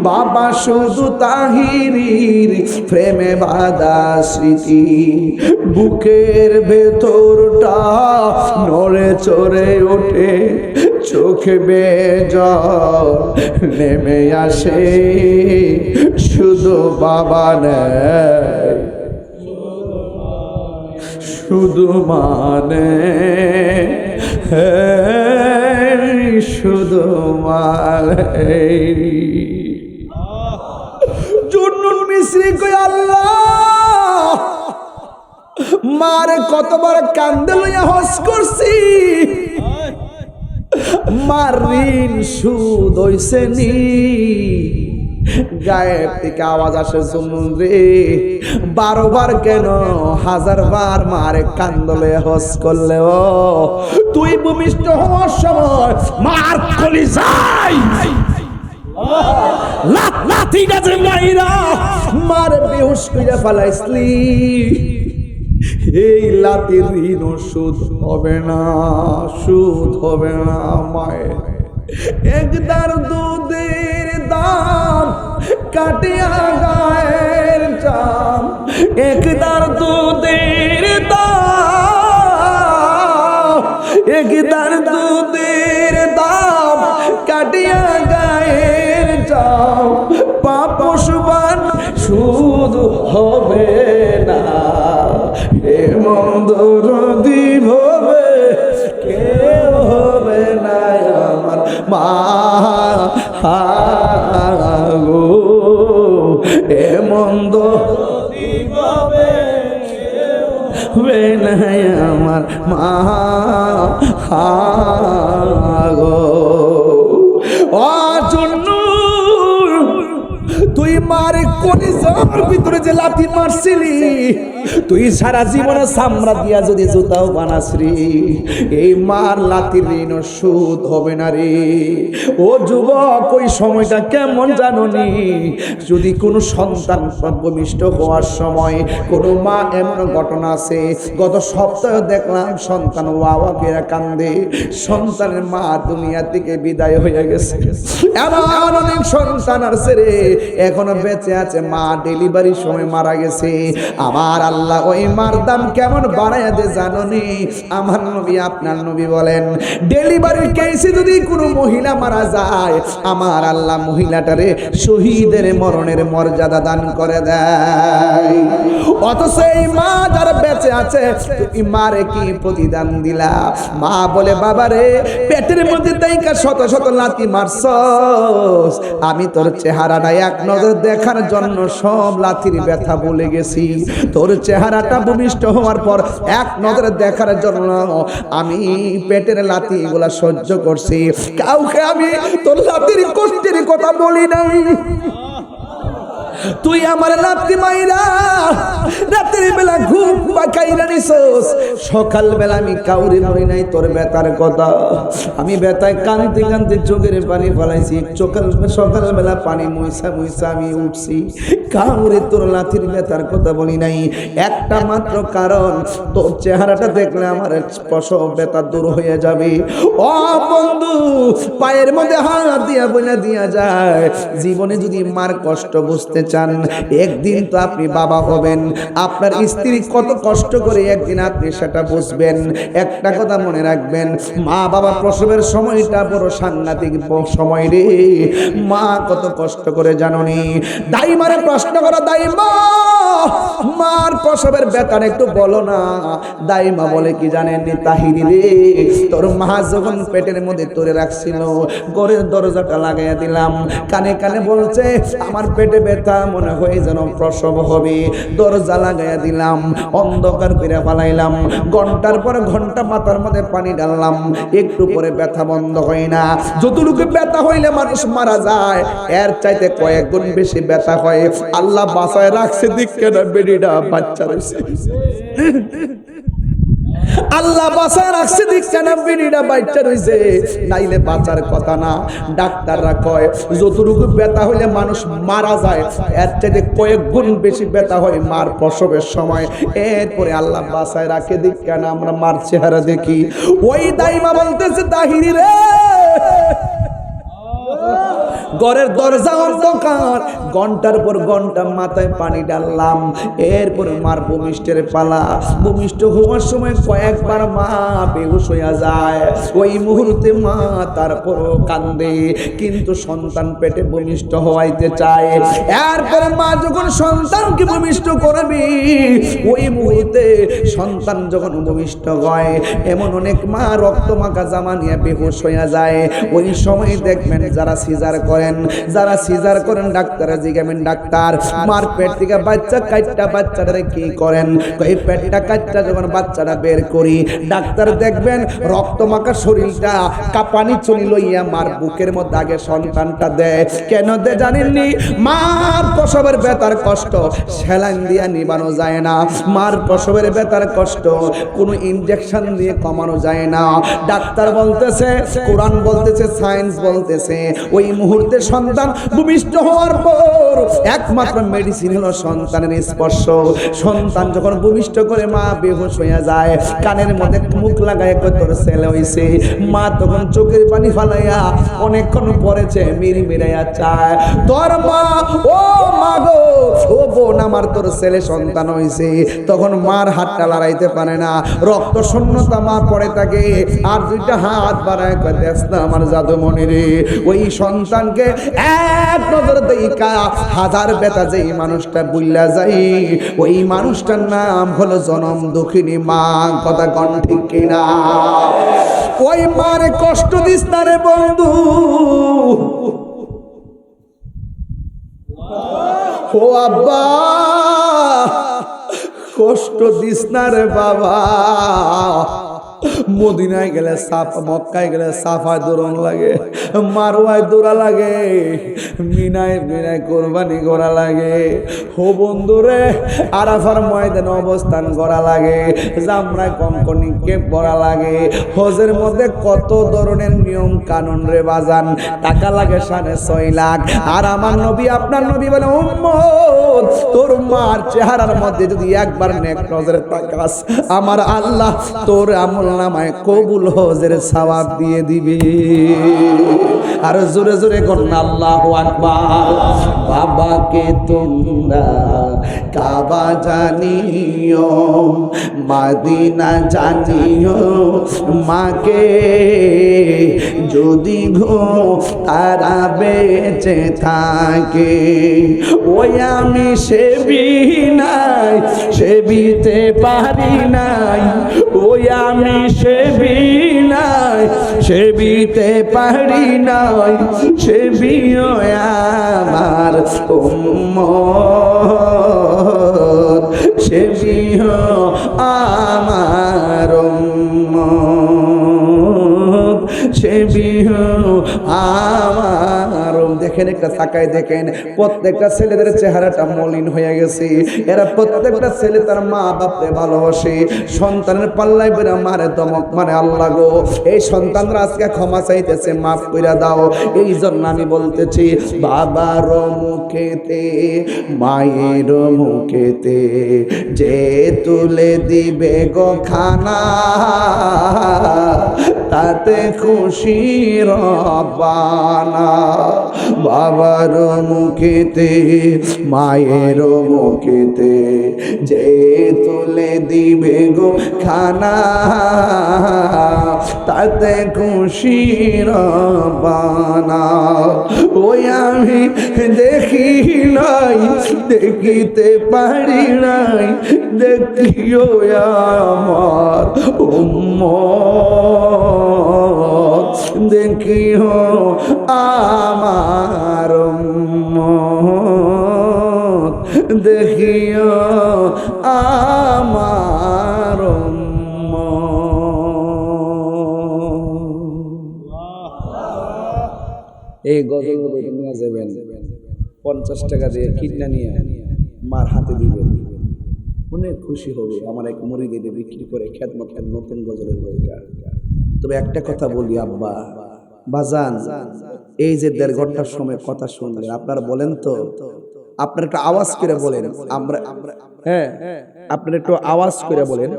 বাবা শুধু তাহিরির প্রেমে বাঁধা স্মৃতি বুকের ভেতরটা নড়ে চড়ে ওঠে চোখে বেয়ে জল নেমে আসে শুধু বাবা নেই শুধু মানে শুধু মানে জুন্নুন মিশ্রি কই আল্লাহ মারে কতবার কান্দে লইয়া হস করছি মার ঋণ সুদ হইছে নি গায়ের থেকে আওয়াজ আসে জুন্নুন রে 12 বার কেন 1000 বার মারে কান্দলে হস করলেও তুই ভূমিষ্ঠ হওয়ার সময় মার কলিজায় লাথি গাছে মাইরা মারে বেহুশ কইরা ফেলাইছলি এই লাতির ঋণ সুদ হবে না সুদ হবে না মায়ের একদার দুধের দাম কাটিয়া গায়ের চাম একদার দুধের দাম একদার দুধের দাম কাটিয়া গায়ের চাম পাপসবান শুধু হবে না এ মন্দর দিব হবে কেউ হবে না আমার মা গো এ মন্দ দিব হবে না আমার মা গো ও জন্য তুই মার কলিজার ভিতরে যে লাথি মারছিলি, তুই সারা জীবনে চামড়া দিয়া যদি জুতাও বানাস রে, এই মার লাথির ঋণ শোধ হবে না রে। ও যুবক, ওই সময়টা কেমন জানোনি? যদি কোনো সন্তান ভূমিষ্ঠ হওয়ার সময় কোনো মা, এমন ঘটনা আছে গত সপ্তাহে দেখলাম, সন্তান ওয়া করে কান্দে, সন্তানের মা দুনিয়া থেকে বিদায় হয়ে গেছে। এমন অনেক সন্তান আছে রে এখনো বেঁচে আছে, মা ডেলিভারির সময় মারা গেছে। আমার আল্লাহ ওই মার দাম কেমন বাড়াইয়া দে জানোনি? আমার নবী, আপনার নবী বলেন, ডেলিভারির কেসে যদি কোনো মহিলা মারা যায়, আমার আল্লাহ মহিলাটারে শহীদের মরণের মর্যাদা দান করে দেয়। অথচ এই মা যারা বেঁচে আছে, তুমি মারে কি প্রতিদান দিলা? মা বলে, বাবা রে, পেটের মধ্যে তাইকা শত শত লাথি মারছস, আমি তোর চেহারাটা এক নজর দেখার জন্য সব লাথির ব্যথা ভুলে গেছি। তোর চেহারাটা ভূমিষ্ঠ হওয়ার পর এক নজরে দেখার জন্য আমি পেটের লাথি এগুলা সহ্য করছি, কাউকে আমি তোর লাথির কষ্টের কথা বলি নাই। তুই আমার লাথি মাইরা রাতের বেলা ঘুম পাকাইরা নিছস, সকাল বেলা আমি কাউরে বলি নাই তোর ব্যথার কথা। আমি ব্যথায় কাঁদতে কাঁদতে চোখের পানি ফেলাইছি, সকাল বেলা পানি মুইসা মুইসা আমি উঠছি, কাউরে তোর লাথির ব্যথার কথা বলি নাই। একটা মাত্র কারণ, তোর চেহারাটা দেখলে আমার প্রসব ব্যথা দূর হয়ে যাবে। ও বন্ধু, পায়ের মধ্যে হাত দিয়া বইনা দিয়া যায়, জীবনে যদি মার কষ্ট বুঝতে চান, একদিন তো আপনি বাবা হবেন, আপনার স্ত্রী কত কষ্ট করে একদিন আপনি সেটা বুঝবেন। একটা কথা মনে রাখবেন, মা বাবা প্রসবের সময়টা বড় সাংঘাতিক সময় রে। মা কত কষ্ট করে জানোনি? দাইমারে প্রশ্ন করো, দাইমা, মার প্রসবের ব্যাপারে একটু বলো না। দাইমা বলে কি জানেন, তাহিরি রে, তোর মা যখন পেটের মধ্যে তোরে রাখছিল, ঘরের দরজাটা লাগাইয়া দিলাম, কানে কানে বলছে আমার পেটে ব্যথা, মনে হয় যেন প্রসব হবে। দরজা লাগাইয়া দিলাম, অন্ধকার করে পালাইলাম, ঘন্টার পর ঘন্টা মাথার মধ্যে পানি ঢাললাম, একটু পরে ব্যথা বন্ধ হয় না। যতটুকু ব্যথা হইলে মানুষ মারা যায়, এর চাইতে কয়েক গুণ বেশি ব্যথা হয়। আল্লাহ বাঁচায় রাখছে, দিক কেন বেডিটা বাচ্চা রয়েছে, আল্লাহ বাঁচায় রাখছে, দিক কেন বেডিটা বাচ্চা রয়েছে, নাইলে বাঁচার কথা না। ডাক্তাররা কয় যতটুকু ব্যথা হইলে মানুষ মারা যায়, এর চাইতে কয়েক গুণ বেশি ব্যথা হয় মার প্রসবের সময়। এরপরে আল্লাহ বাঁচায় রাখে, দিক কেন আমরা মার চেহারা দেখি। ওই দাইমা বলতেছে, তাহিরি রে, ঘরের দরজা অন্ধকার, ঘন্টার পর ঘন্টা মাথায় পানি ডাললাম, এরপর মার ভূমিষ্ঠের পালা। ভূমিষ্ঠ হওয়ার সময় কয়েকবার মা বেহুশ হইয়া যায়, ওই মুহূর্তে মা তারপরও কান্দে, কিন্তু সন্তান পেটে ভূমিষ্ঠ হওয়াইতে চায়। এরপরে মা যখন সন্তানকে ভূমিষ্ঠ করবে, ওই মুহূর্তে সন্তান যখন ভূমিষ্ঠ হয়, এমন অনেক মা রক্ত মাখা জামা নিয়ে বেহুশ হইয়া যায়। ওই সময় দেখবেন যারা সিজার করেন, ডাক্তার জিজ্ঞাসেন, ডাক্তার মার পেট থেকে বাচ্চা কাটটা বাচ্চাটারে কি করেন? এই পেটটা কাটটা যখন বাচ্চাটা বের করি, ডাক্তার দেখবেন রক্ত মাখা শরীরটা কাঁপানি চুনি লইয়া মার বুকের মধ্যে আগে সন্তানটা দেয়। কেন দে জানেননি? মার প্রসবের ব্যথার কষ্ট সেলাইন দিয়া নিবানো যায় না, মার প্রসবের ব্যথার কষ্ট কোনো ইনজেকশন দিয়ে কমানো যায় না। ডাক্তার বলতেছে, কোরআন বলতেছে, সায়েন্স বলতেছে, ওই মুহূর্তে সন্তান ভূমিষ্ঠ হওয়ার পর একমাত্র মেডিসিন হলো সন্তানের স্পর্শ। সন্তান যখন ভূমিষ্ঠ করে মা বেহুশ হইয়া যায়, কানের মধ্যে মুখ লাগায় তোর ছেলে হইছে, মা তখন চোখের পানি ফালাইয়া অনেকক্ষণ পরেছে মিরি মিরাইয়া চায়, তোর মা, ও মা গো, ও বোন আমার, তোর ছেলে সন্তান হইছে। তখন মার হাতটা লড়াইতে পারে না, রক্ত শূন্যতা মা পড়ে থাকে, আর দুইটা হাত বাড়ায় দেখ না আমার জাদুমণি রে। ওই সন্তানকে এক নজর দেখা হাজার ব্যথা যেই মানুষটা বুইলা যায়, ওই মানুষটার নাম হলো জনম দুঃখিনী মা। কথা কন ঠিক কিনা? ওই মারে কষ্ট দিস না রে বন্ধু, ও আব্বা কষ্ট দিস না রে বাবা। মদিনায় গেলে সাফা, মক্কায় গেলে সাফায় দৌড়ন লাগে, মারওয়ায় দৌড়া লাগে, মিনায় কোরবানি করা লাগে। হো বন্ধুরে, আরাফার ময়দানে অবস্থান করা লাগে, জামরায় কঙ্কর নিক্ষেপ করা লাগে। হজের মধ্যে কত ধরনের নিয়ম কানুন রে বাজান, টাকা লাগে 6.5 লাখ। আর আমার নবী, আপনার নবী বলে, উম্মত তোর মার চেহারার মধ্যে যদি একবার নেক নজরে তাকাস, আমার আল্লাহ তোর আমলনামায় কবুল হজের সওয়াব দিয়ে দিবে। আর জোরে জোরে করুন আল্লাহু আকবার। বাবাকে তোমরা কাবা জানিও, মদিনা জানিও, মাকে যদি গো তারা বেঁচে থাকে। ওই আমি সেবি নাই, সেবিতে পারি নাই, ওই আমি সেবি নাই, সেবিতে পারি নাই, সেবিও আমার উম্মত, সেবিও আমার উম্মত, সেবিও আমার। দেখেন একটা তাকায় দেখেন, প্রত্যেকটা ছেলেদের চেহারাটা মলিন হয়ে গেছে। এরা প্রত্যেকটা ছেলে তার মা বাপরে ভালোবাসে, সন্তানের পাল্লায় বেরা মারে দমক মারে। আল্লাহ গো, এই সন্তানরা আজকে ক্ষমা চাইতেছে, মাফ কইরা দাও। এই জন্য আমি বলতেছি, বাবার মুখেতে মায়ের মুখেতে যে তুলে দিবে গো খানা, তাতে খুশি রব্বানা। বাবার মুখেতে মায়ের মুখেতে যে তুলে দিবে গো খানা, তাতে খুশি রব্বানা। ওই আমি দেখি নাই, দেখিতে পারি নাই, দেখিও আমার উম্মত, দেখিও আমার উম্মত, দেখিও আমার উম্মত। এই গজলগুলো নিয়ে যাবেন, 50 টাকা দিয়ে কিনা নিয়ে মার হাতে দিবেন, অনেক খুশি হবে। আমার এক মুরিদ এনে বিক্রি করে খেদমত করেন নতুন গজলের বইটা। তবে একটা কথা বলি আব্বা বাজান, এই যে 1.5 ঘন্টার সময় কথা শুনলেন, আপনারা বলেন তো, আপনারা একটু আওয়াজ করে বলেন, আমরা হ্যাঁ আপনারা একটু আওয়াজ করে বলেন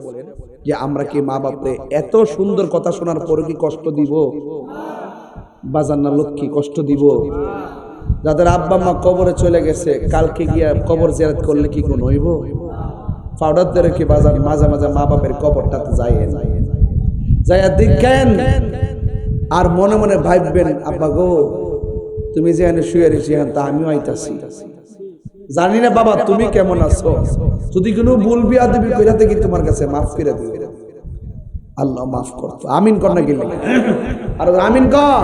যে আমরা কি মা বাপরে এত সুন্দর কথা শোনার পরে কি কষ্ট দিব? বাজান না লক্ষ্মী, কষ্ট দিব? যাদের আব্বা মা কবরে চলে গেছে, কালকে গিয়া কবর জিয়ারত করলে কি কোন হইব? পাউডার ধরে কি বাজার মাঝে মাঝে মা বাপের কবরটাতে যাইয়া দেখেন, আর মনে মনে ভাববেন, আব্বা গো তুমি যে এনে শুয়ে রেছি, তা আমিও আইতাছি, জানি না বাবা তুমি কেমন আছো, যদি কোনো বলবি আদবি কইরা দেখি তোমার কাছে মাফ করে দিবে, আল্লাহ মাফ করতো। আমিন কর না গেলে, আর আমিন কর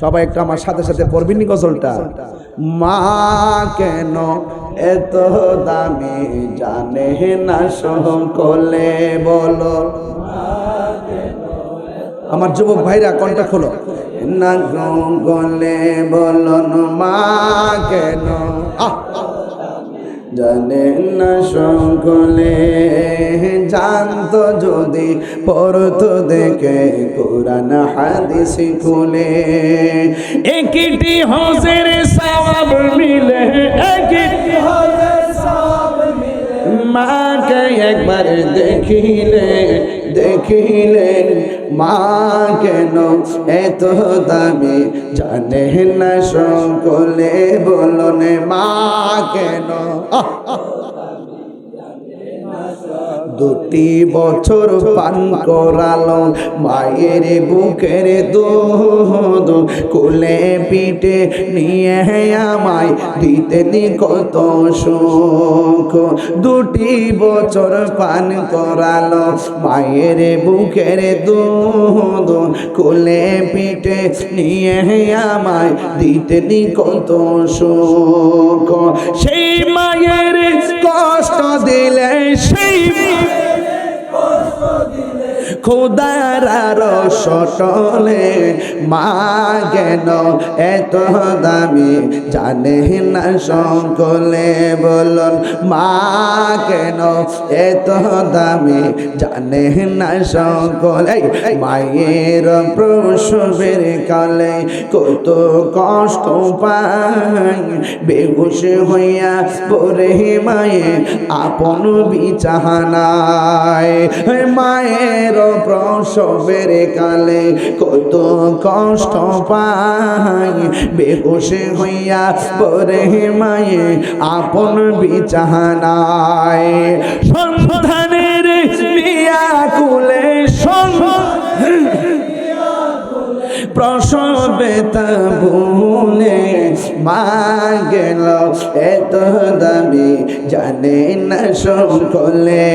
সবাই একটু আমার সাথে সাথে পড়বিনি গজলটা। মা কেন এত দামি জানে না সকলে বলো, আমার যুবক ভাইরা কণ্ঠ খোলো না গলে বলো মা কেন জানে না সকলে, জানতো যদি পড়তো দেখে কোরআন হাদিস খুলে, একটি হজের সওয়াব মিলে, একটি হজের সওয়াব মিলে, মাকে একবার দেখিলেন মা কেন এত দামি জানে না সকলে বলুন মা কেন। 2 বছর পান করালো মায়ের বুকের দুধ, কোলে পিঠে নিয়ে আমায় দিতেন কত সুখ। 2 বছর পান করালো মায়ের বুকের দুধ, কোলে পিঠে নিয়ে আমায় দিতেন কত সুখ। সেই মায়ের কষ্ট দিলে, সেই খোদার রসটলে মা কেন এত দামি জানে না সকলে বলুন মা কেন এত দামি জানে না সকলে মায়ের প্রসবের কালে কত কষ্ট পাই বেহুশ হইয়া পরে মায়ে আপন বিছানায় মায়ের প্রসবের কালে কত কষ্ট পাই বেহুশ হইয়া পরে মায়ে আপন বিছানায় সন্তানের মিয়া কুলে প্রসবে তাবুলে মা গেল এত দামি জানে না সকলে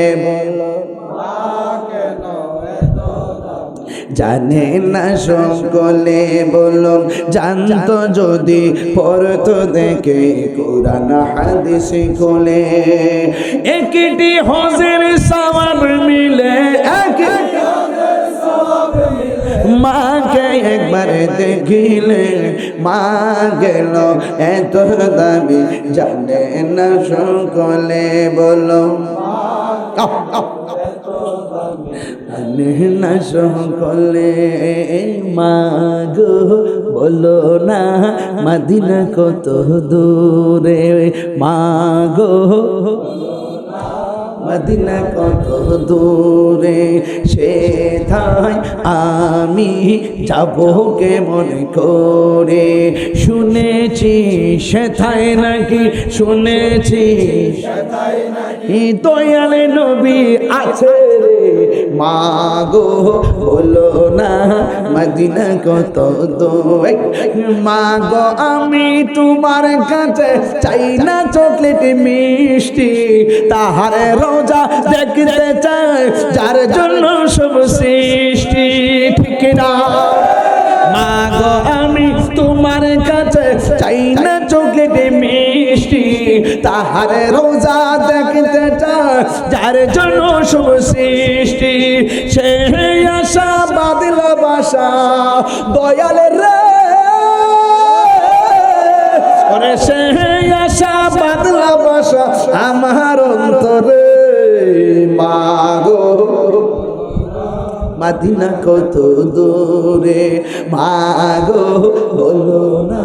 জানে না সকলে বলুন জানতো যদি পড়তো দেখে কোরআন হাদিস খুলে একটি হজের সওয়াব মিলে মাকে একবার দেখিলে মা গেল এত দামি জানে না সকলে বলো জানে না সকলে মা গো বলো না মদিনা কত দূরে মা গো মদিনা কত দূরে সেথায় আমি যাব কেমন করে শুনেছি সেথায় নাকি শুনেছি দয়ালে নবী আছে রে মা গো বলো না মদিনা কত দূরে মা গো আমি তোমার কাছে চাই না চকলেট মিষ্টি তাহারে রোজা দেখতে চাই যার জন্য সব সৃষ্টি ঠিক না মা গো আমি তোমার কাছে চাই না চকলেট মিষ্টি তাহারে রোজা দেখতে চাই যার জন্য সব সৃষ্টি সে আশা বাদল বাসা দয়াল রে ওরে সে আশা বাদল বাসা আমার অন্তরে মা গো মদিনা কত দূরে মা গো বলো না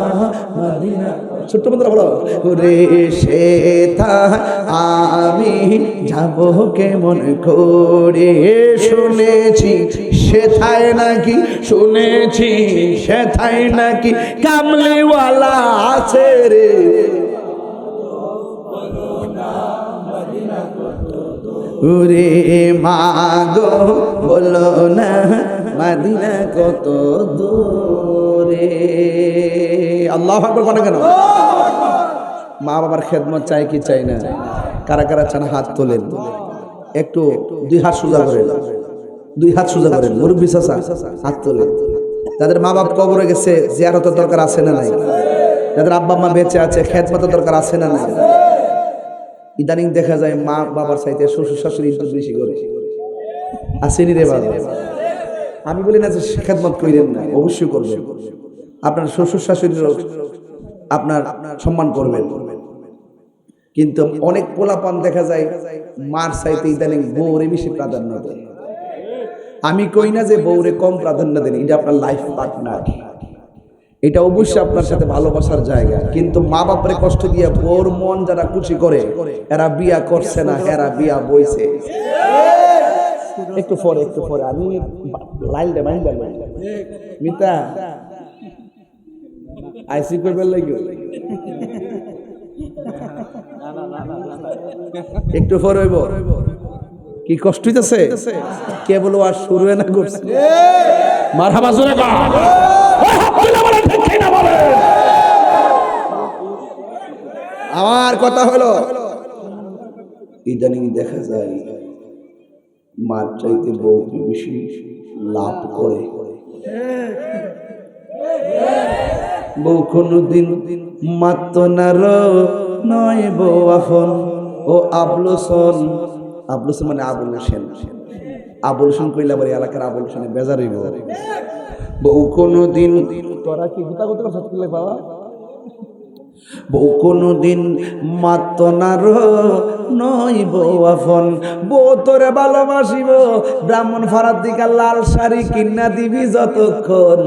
মদিনা ছোট্ট বন্ধুরা বলো রে সেথা আমি যাব কেমন করে শুনেছি সেথায় নাকি শুনেছি সেথায় নাকি কামলিওয়ালা আছে রে ওরে মা গো বলো না মদিনা কত দূরে আল্লাহু আকবার বলে কেন মা বাবার খেদমত চাই কি চাই না কারা কারা চান হাত তোলেন একটু দুই হাত সোজা করেন দুই হাত সোজা করেন মুরব্বি চাচা হাত তোলেন যাদের মা বাপ কবরে গেছে জিয়ারতের দরকার আছে না নাই যাদের আব্বা মা বেঁচে আছে খেদমতের দরকার আছে না নাই ইদানিং দেখা যায় মা বাবার চাইতে শ্বশুর শাশুড়ি বেশি করে আসেনি রে বাবা আমি বলি না যে খেদমত করেন না অবশ্যই করবেন আপনার শ্বশুর শাশুড়ির আপনার সম্মান করবেন কিন্তু অনেক পোলাপান দেখা যায় মার চাইতে ইদানিং বউরে বেশি প্রাধান্য দেয় আমি কই না যে বউরে কম প্রাধান্য দেন এটা আপনার লাইফ পার্টনার এটা অবশ্যই আপনার সাথে ভালোবাসার জায়গা কিন্তু মা বাপরে কষ্ট দিয়ে বউর মন যারা খুশি করে এরা বিয়া করছে না এরা বিয়া বইছে একটু পরে আমি লাইলটা বাইন গেল মিতা আইসি কইবার লাগি একটু পরে হইব কি কষ্ট হইতেছে কে বলো আর শুরু না করছে মারহাবা জোরে কর আমার কথা হলো ইদানিং দেখা যায় মার চাইতে বউ বেশি লাভ করে বউ কোনদিন মাত্র না নয় বউ এখন ও আবলুসন মানে আবুল হোসেন আবলশন কইলা বলে এলাকার আবলশনে বেজার হইব। বউ কোনদিন তোরা কি গুতা গুতা করছ কি বাবা? বউ কোনদিন মাত না নইব আপন, বউ তোরে ভালোবাসিব ব্রাহ্মণ ফাড়ার দিকে লাল শাড়ি কিনা দিবি যতক্ষণ।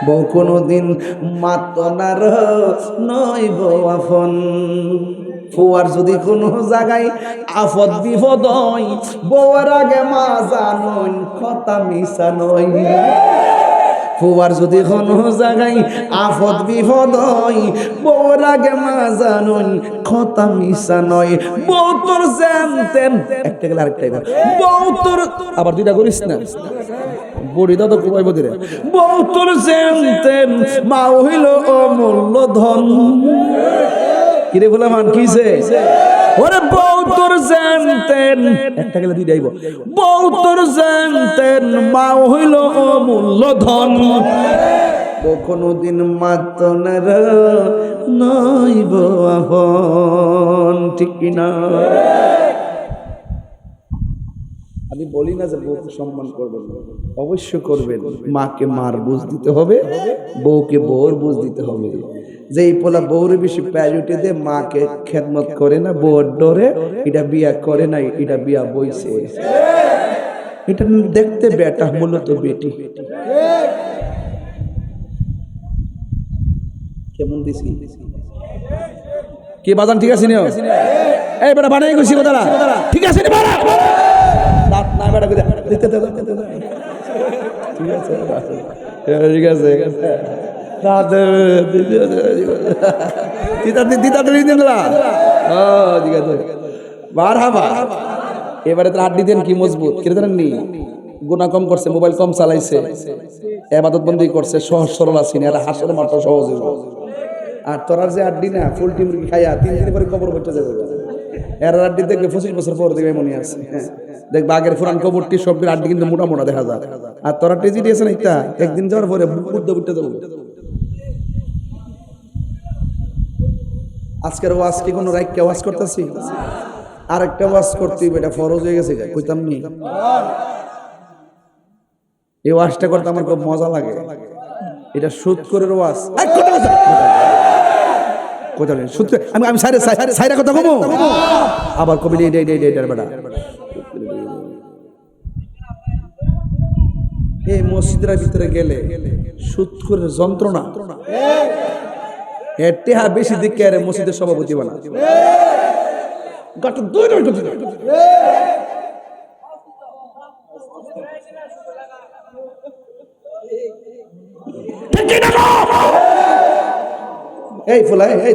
বউ কোনদিন মাত না নইব আপন, ফুয়ার যদি কোনো জায়গায় আফদ বিপদ হয় বউয়ের আগে মা জানইন কথা মিশা নয়। ফুয়ার যদি কোনো জায়গায় আফদ বিপদ হয় বউয়ের আগে মা জানইন কথা মিশা নয়। বউ তোর জানতেন একটা গেলে আরেকটা বউ তোর আবার দুইটা করিস না বড়ি দাদা কুমাই বদিরে। বউ তোর জানতেন মা হইল অমূল্য ধন। কিরে বলে মান কিছে ওরে বউ তোর জানতেন একটা গেলে দুইটা আইব। বউ তোর জানতেন মা হইল অমূল্য ধন, বউ কোনদিন মাত না নইব আপন। ঠিক কিনা? আমি বলি না যে বউকে সম্মান করবেন, অবশ্য করবেন। মাকে মার বুঝ দিতে হবে, বউকে বউর বুঝ দিতে হবে। যে এই পোলা বউরে বেশি প্রায়োরিটি দিয়ে মাকে খেদমত করে না, বউর ডরে এটা বিয়া করে না, এটা বিয়া বইছে। এটা দেখতে বেটা মূলত বেটি। কেমন দিছি কি বাজান? ঠিক আছে নিও এই বেটা বানাই গেছি কথাটা ঠিক আছে নি বাড়া দাঁত না বেটা দিতে দে ঠিক আছে ঠিক আছে দাঁত দিতা দিতা দিন না ও ঠিক আছে বার হাবা এবারে তো হাড্ডি দেন কি মজবুত কি জানেন নি? গুনাহ কম করছে, মোবাইল কম চালাইছে, ইবাদত বন্দি করছে, সহজ সরল আছিনি, আর হাসর মাত্র সহজ হইব। আর তোরার যে আড্ডি না পোল্ট্রি মুরগি খাইয়া 3 দিন পরে কবর বইতে যাবে, এর আড্ডি দেখবে 25 বছর পর দেখবে মনে আছে। দেখবে আগের পুরান কবরটি সবের আড্ডি কিন্তু মোটা মোটা দেখা যায়। আর তোরা টেজি দিয়েছে না একটা একদিন যাওয়ার পরে বুদ্ধ উঠতে যাবো। আজকের ওয়াজ কি কোনো রাইটকে ওয়াজ করতেছি? আরেকটা ওয়াজ করতে এটা ফরজ হয়ে গেছে, কইতাম নি? এই ওয়াজটা করতে আমার খুব মজা লাগে। এটা সুদ করে ওয়াজ, আমি সাইরা কথা কমো আবার কবি বেটা। এই মসজিদের ভিতরে গেলে সুদ করে যন্ত্রণা টেহা বেশি দিকে আরে মসজিদের সভাপতি বানা এই ফুলাই এই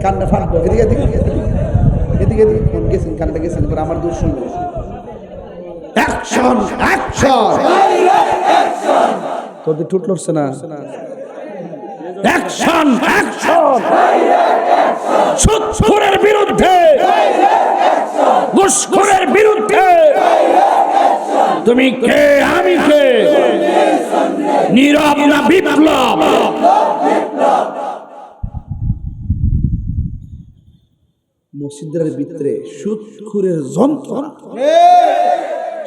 কান্না ফাটবো এদিকে এদিকে এদিকে এদিকে ফোন গেছেন কান্না গেছেন পরে আমার দূর শুনবে অ্যাকশন অ্যাকশন তোদের ঠুট লড়ছে না অ্যাকশন অ্যাকশন সুদখোরের বিরুদ্ধে ঘুষখোরের বিরুদ্ধে তুমি কে আমি কে নীরব না বিপ্লব মসজিদের ভিতরে সুদখোরের যন্ত্রণা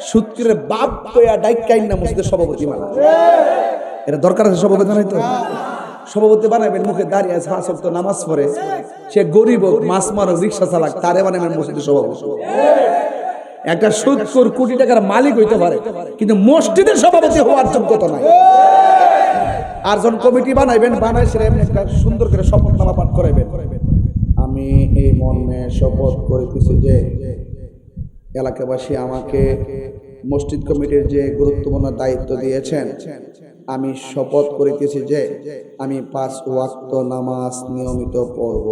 সুদখোরের বাপ কইয়া ডাইকাইন না মসজিদের সভাপতি মানা এটা দরকার আছে সভাপতি নাই তো সভাপতি বানাবেন মুখে দাঁড়িয়ে আছে 5 ওয়াক্ত নামাজ পড়ে সে গরিব হোক মাছ মারক রিকশা চালাক তারে বানাবেন মসজিদের সভাপতি একটা সুদখোর কোটি টাকার মালিক হইতে পারে কিন্তু মসজিদের সভাপতি হওয়ার যোগ্যতা নাই আর যখন কমিটি বানাইবেন বানাই সেটা এমনি একটা সুন্দর করে শপথনামা পাঠ করাইবেন আমি এই মর্মে শপথ করিতেছি যে এলাকাবাসী আমাকে মসজিদ কমিটির যে গুরুত্বপূর্ণ দায়িত্ব দিয়েছেন আমি শপথ করিতেছি যে আমি 5 ওয়াক্ত নামাজ নিয়মিত পড়ব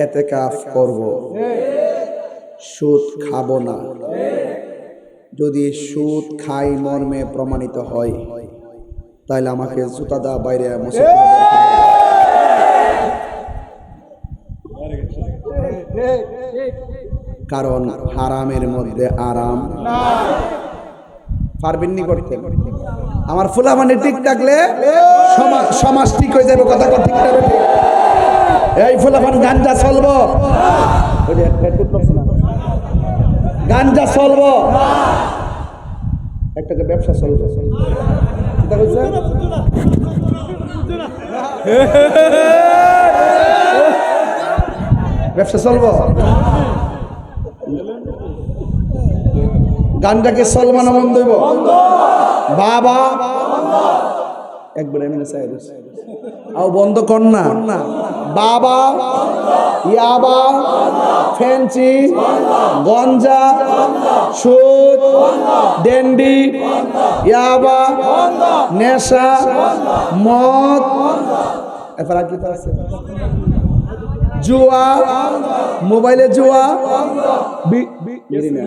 ইতিকাফ করব সুদ খাব না যদি সুদ খাই মর্মে প্রমাণিত হয় তাহলে আমাকে জুতা দা বাইরে মসজিদ কারণ হারামের মধ্যে আরাম পারবেন নি করতে আমার ফুলা মানে ঠিক থাকলে সমাজ ঠিক হয়ে যাবে কথা ঠিক থাকবে এই ফুলা গাঞ্জা চলবো গাঞ্জা চলবো, একটা ব্যবসা চলবো, চিন্তা করছে ব্যবসা চলবো, গানটাকে চলবো না বন্ধ হইব? বাবা একবার এমনি চাই আও বন্ধ কর না। বাবা, ইয়াবা, ফেন্সি, গঞ্জা, সুদ, ডেন্ডি, ইয়াবা, নেশা, মদ, এরপর আর কি তো আছে? জুয়া, মোবাইলে জুয়া, বিড়ি না,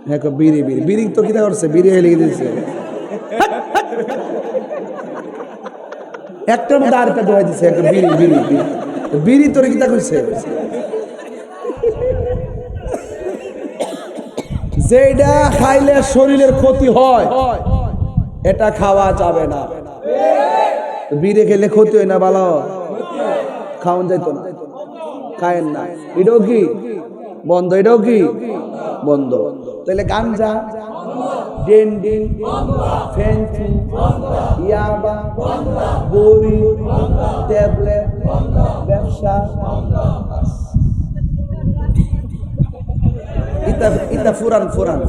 হ্যাঁ বিড়ি, বিড়ি বিড়ি তো কিনা করছে, বিড়ি লিখে দিয়েছে একটার মধ্যে আরেকটা দোয়া দিচ্ছে, একটা বিড়ি, বিড়ি বিড়ি তোর কিতা কইছে? যেটা খাইলে শরীরের ক্ষতি হয় এটা খাওয়া যাবে না। বিড়ি খেলে ক্ষতি হয় না, ভালো খাওয়ান যাইতো না, খায়েন না, এটাও কি বন্ধ? এটাও কি বন্ধ? তাহলে গাঞ্জা, ডেন্ডি, ফেন্সি, ইয়াবা, বড়ি, ট্যাবলেট, ব্যবসা, ইতা ফুরান ফুরান,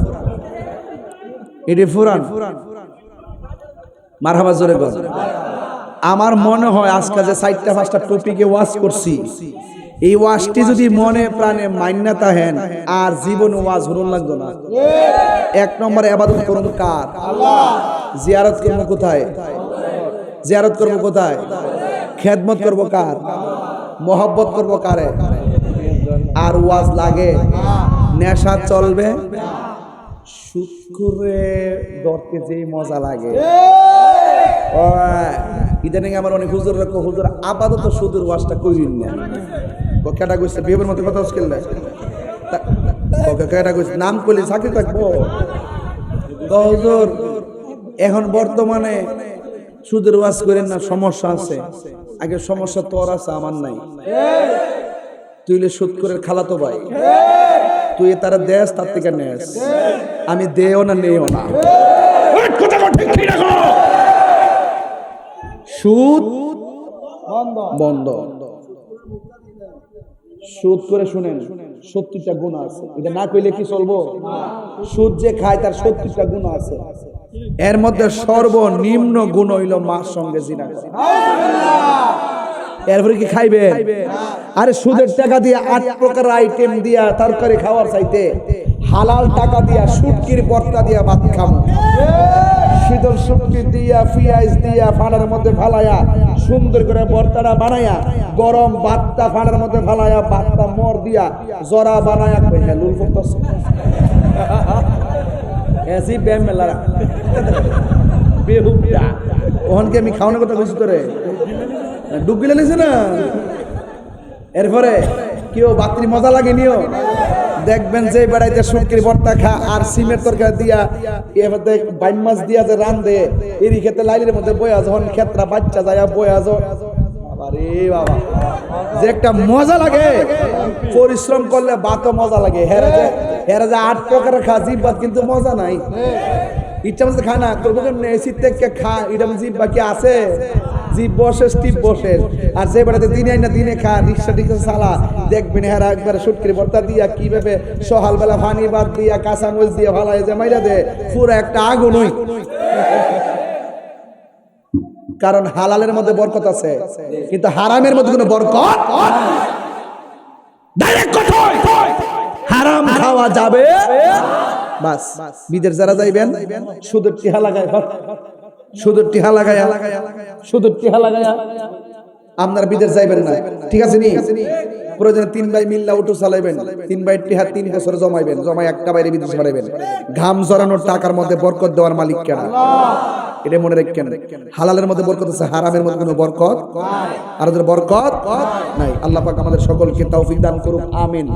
এটি ফুরান। মারহাবা জোরে গো। আমার মনে হয় আজকে যে 4-5টা টপিকে ওয়াজ করছি, এই ওয়াজটি যদি মনে প্রাণে মান্যতা থাকেন আর জীবন ওয়াজ হরুন লাগতো না। 1 নম্বরে ইবাদত করুন কার? আল্লাহ। জিয়ারত করব কোথায়? জিয়ারত করব কোথায়? খেদমত করব কার? মোহাব্বত করব কারে? আর ওয়াজ লাগে নেশা চলবে, শুক্রে ধরতে যেই মজা লাগে। ইদানিং আমার অনেক হুজুর হুজুর আপাতত সুদূর ওয়াজটা করিন না, কেটা কইছে বিহের মতো কথা হচ্ছে কেটা কইছে নাম করলে চাকরি থাকবো। হুজুর এখন বর্তমানে সুদের ওয়াজ করেন না, সমস্যা আছে। আগে সমস্যা তোর আছে, আমার নাই। তুই সুদ করে খালাতো ভাই, তুই তারা দেশ তার থেকে নেস, আমি দেও না নেও না। সুদ বন্ধ। সুদ করে শুনেন 70টা গুণ আছে, এটা না কইলে কি চলবো? সুদ যে খায় তার 70টা গুণ আছে, এর মধ্যে সর্বনিম্ন গুণ হইল মার সঙ্গে জিনা করা। এরপরে কি খাইবে? আরে সুদের টাকা দিয়ে 8 প্রকার আইটেম দিয়া তরকারি খাওয়ার চাইতে হালাল টাকা দিয়া শুটকির ভর্তা দিয়া ভাত খামো। শীতল শুটকি দিয়া পিঁয়াজ দিয়া ফাড়ার মধ্যে ফালায়া সুন্দর করে ভর্তাটা বানায়া গরম ভাতটা ফাড়ার মধ্যে ফালায়া ভাতটা মর দিয়া জরা বানায়া কইয়া লুল করতেছে। এসি ব্যাম মেলারা বেহুদা ওহনকে আমি খাওয়ানোর কথা বুঝি তোরে ডুব গিলে নিছে না। এরপরে কেউ বাত্রি মজা লাগে নিও, দেখবেন যে বেড়াইতে শুটকির ভর্তা খা আর সিমের তরকারি দিয়া এবার দেখ বাইম মাছ দিয়া যে রান্ধে এরই খেতে লাইলের মধ্যে বয়া যখন ক্ষেত্রা বাচ্চা যায় বয়া যখন বাবা রে বাবা যে একটা মজা লাগে, পরিশ্রম করলে ভাতও মজা লাগে। হেরা যে 8 প্রকারের খা জিব্বাত কিন্তু মজা নাই, ইচ্ছা মতো খা না করবো কেমনে এসি থেকে খা, এটা জিব্বা কি আছে? জিভ বসে স্টিপ বসে। আর যে বেড়াতে দিনে না দিনে খা রিক্সা টিক্সা চালা, দেখবেন হেরা একবারে শুটকির ভর্তা দিয়া কিভাবে সকালবেলা পানি বাদ দিয়া কাঁচা মরিচ দিয়ে ভালাই যে মাইরা দে পুরো একটা আগুন হই। কারণ হালালের মধ্যে বরকত আছে, কিন্তু হারামের মধ্যে কোনো বরকত ডাইরেক্ট কথা, হারাম খাওয়া যাবে বাস। বিদের যারা যাইবেন সুদের টিহা লাগায়, সুদের টিহা লাগায়, সুদের টিহা লাগায় আপনারা বিদেশ যাইবেন না, ঠিক আছে নি? প্রয়োজনে 3 ভাই মিল্লা উঠো চালাইবেন, 3 ভাই টিহা 3 বছর জমাইবেন, জমাই একটা বাইরে বিদেশ বাড়াইবেন। ঘাম জড়ানোর টাকার মধ্যে বরকত দেওয়ার মালিক কেন? এটা মনে রাখেন। হালালের মধ্যে বরকত আছে, হারামের মধ্যে কোনো বরকত আর বরকত নাই। আল্লাহ পাক আমাদের সকলকে তৌফিক দান করুক, আমিন।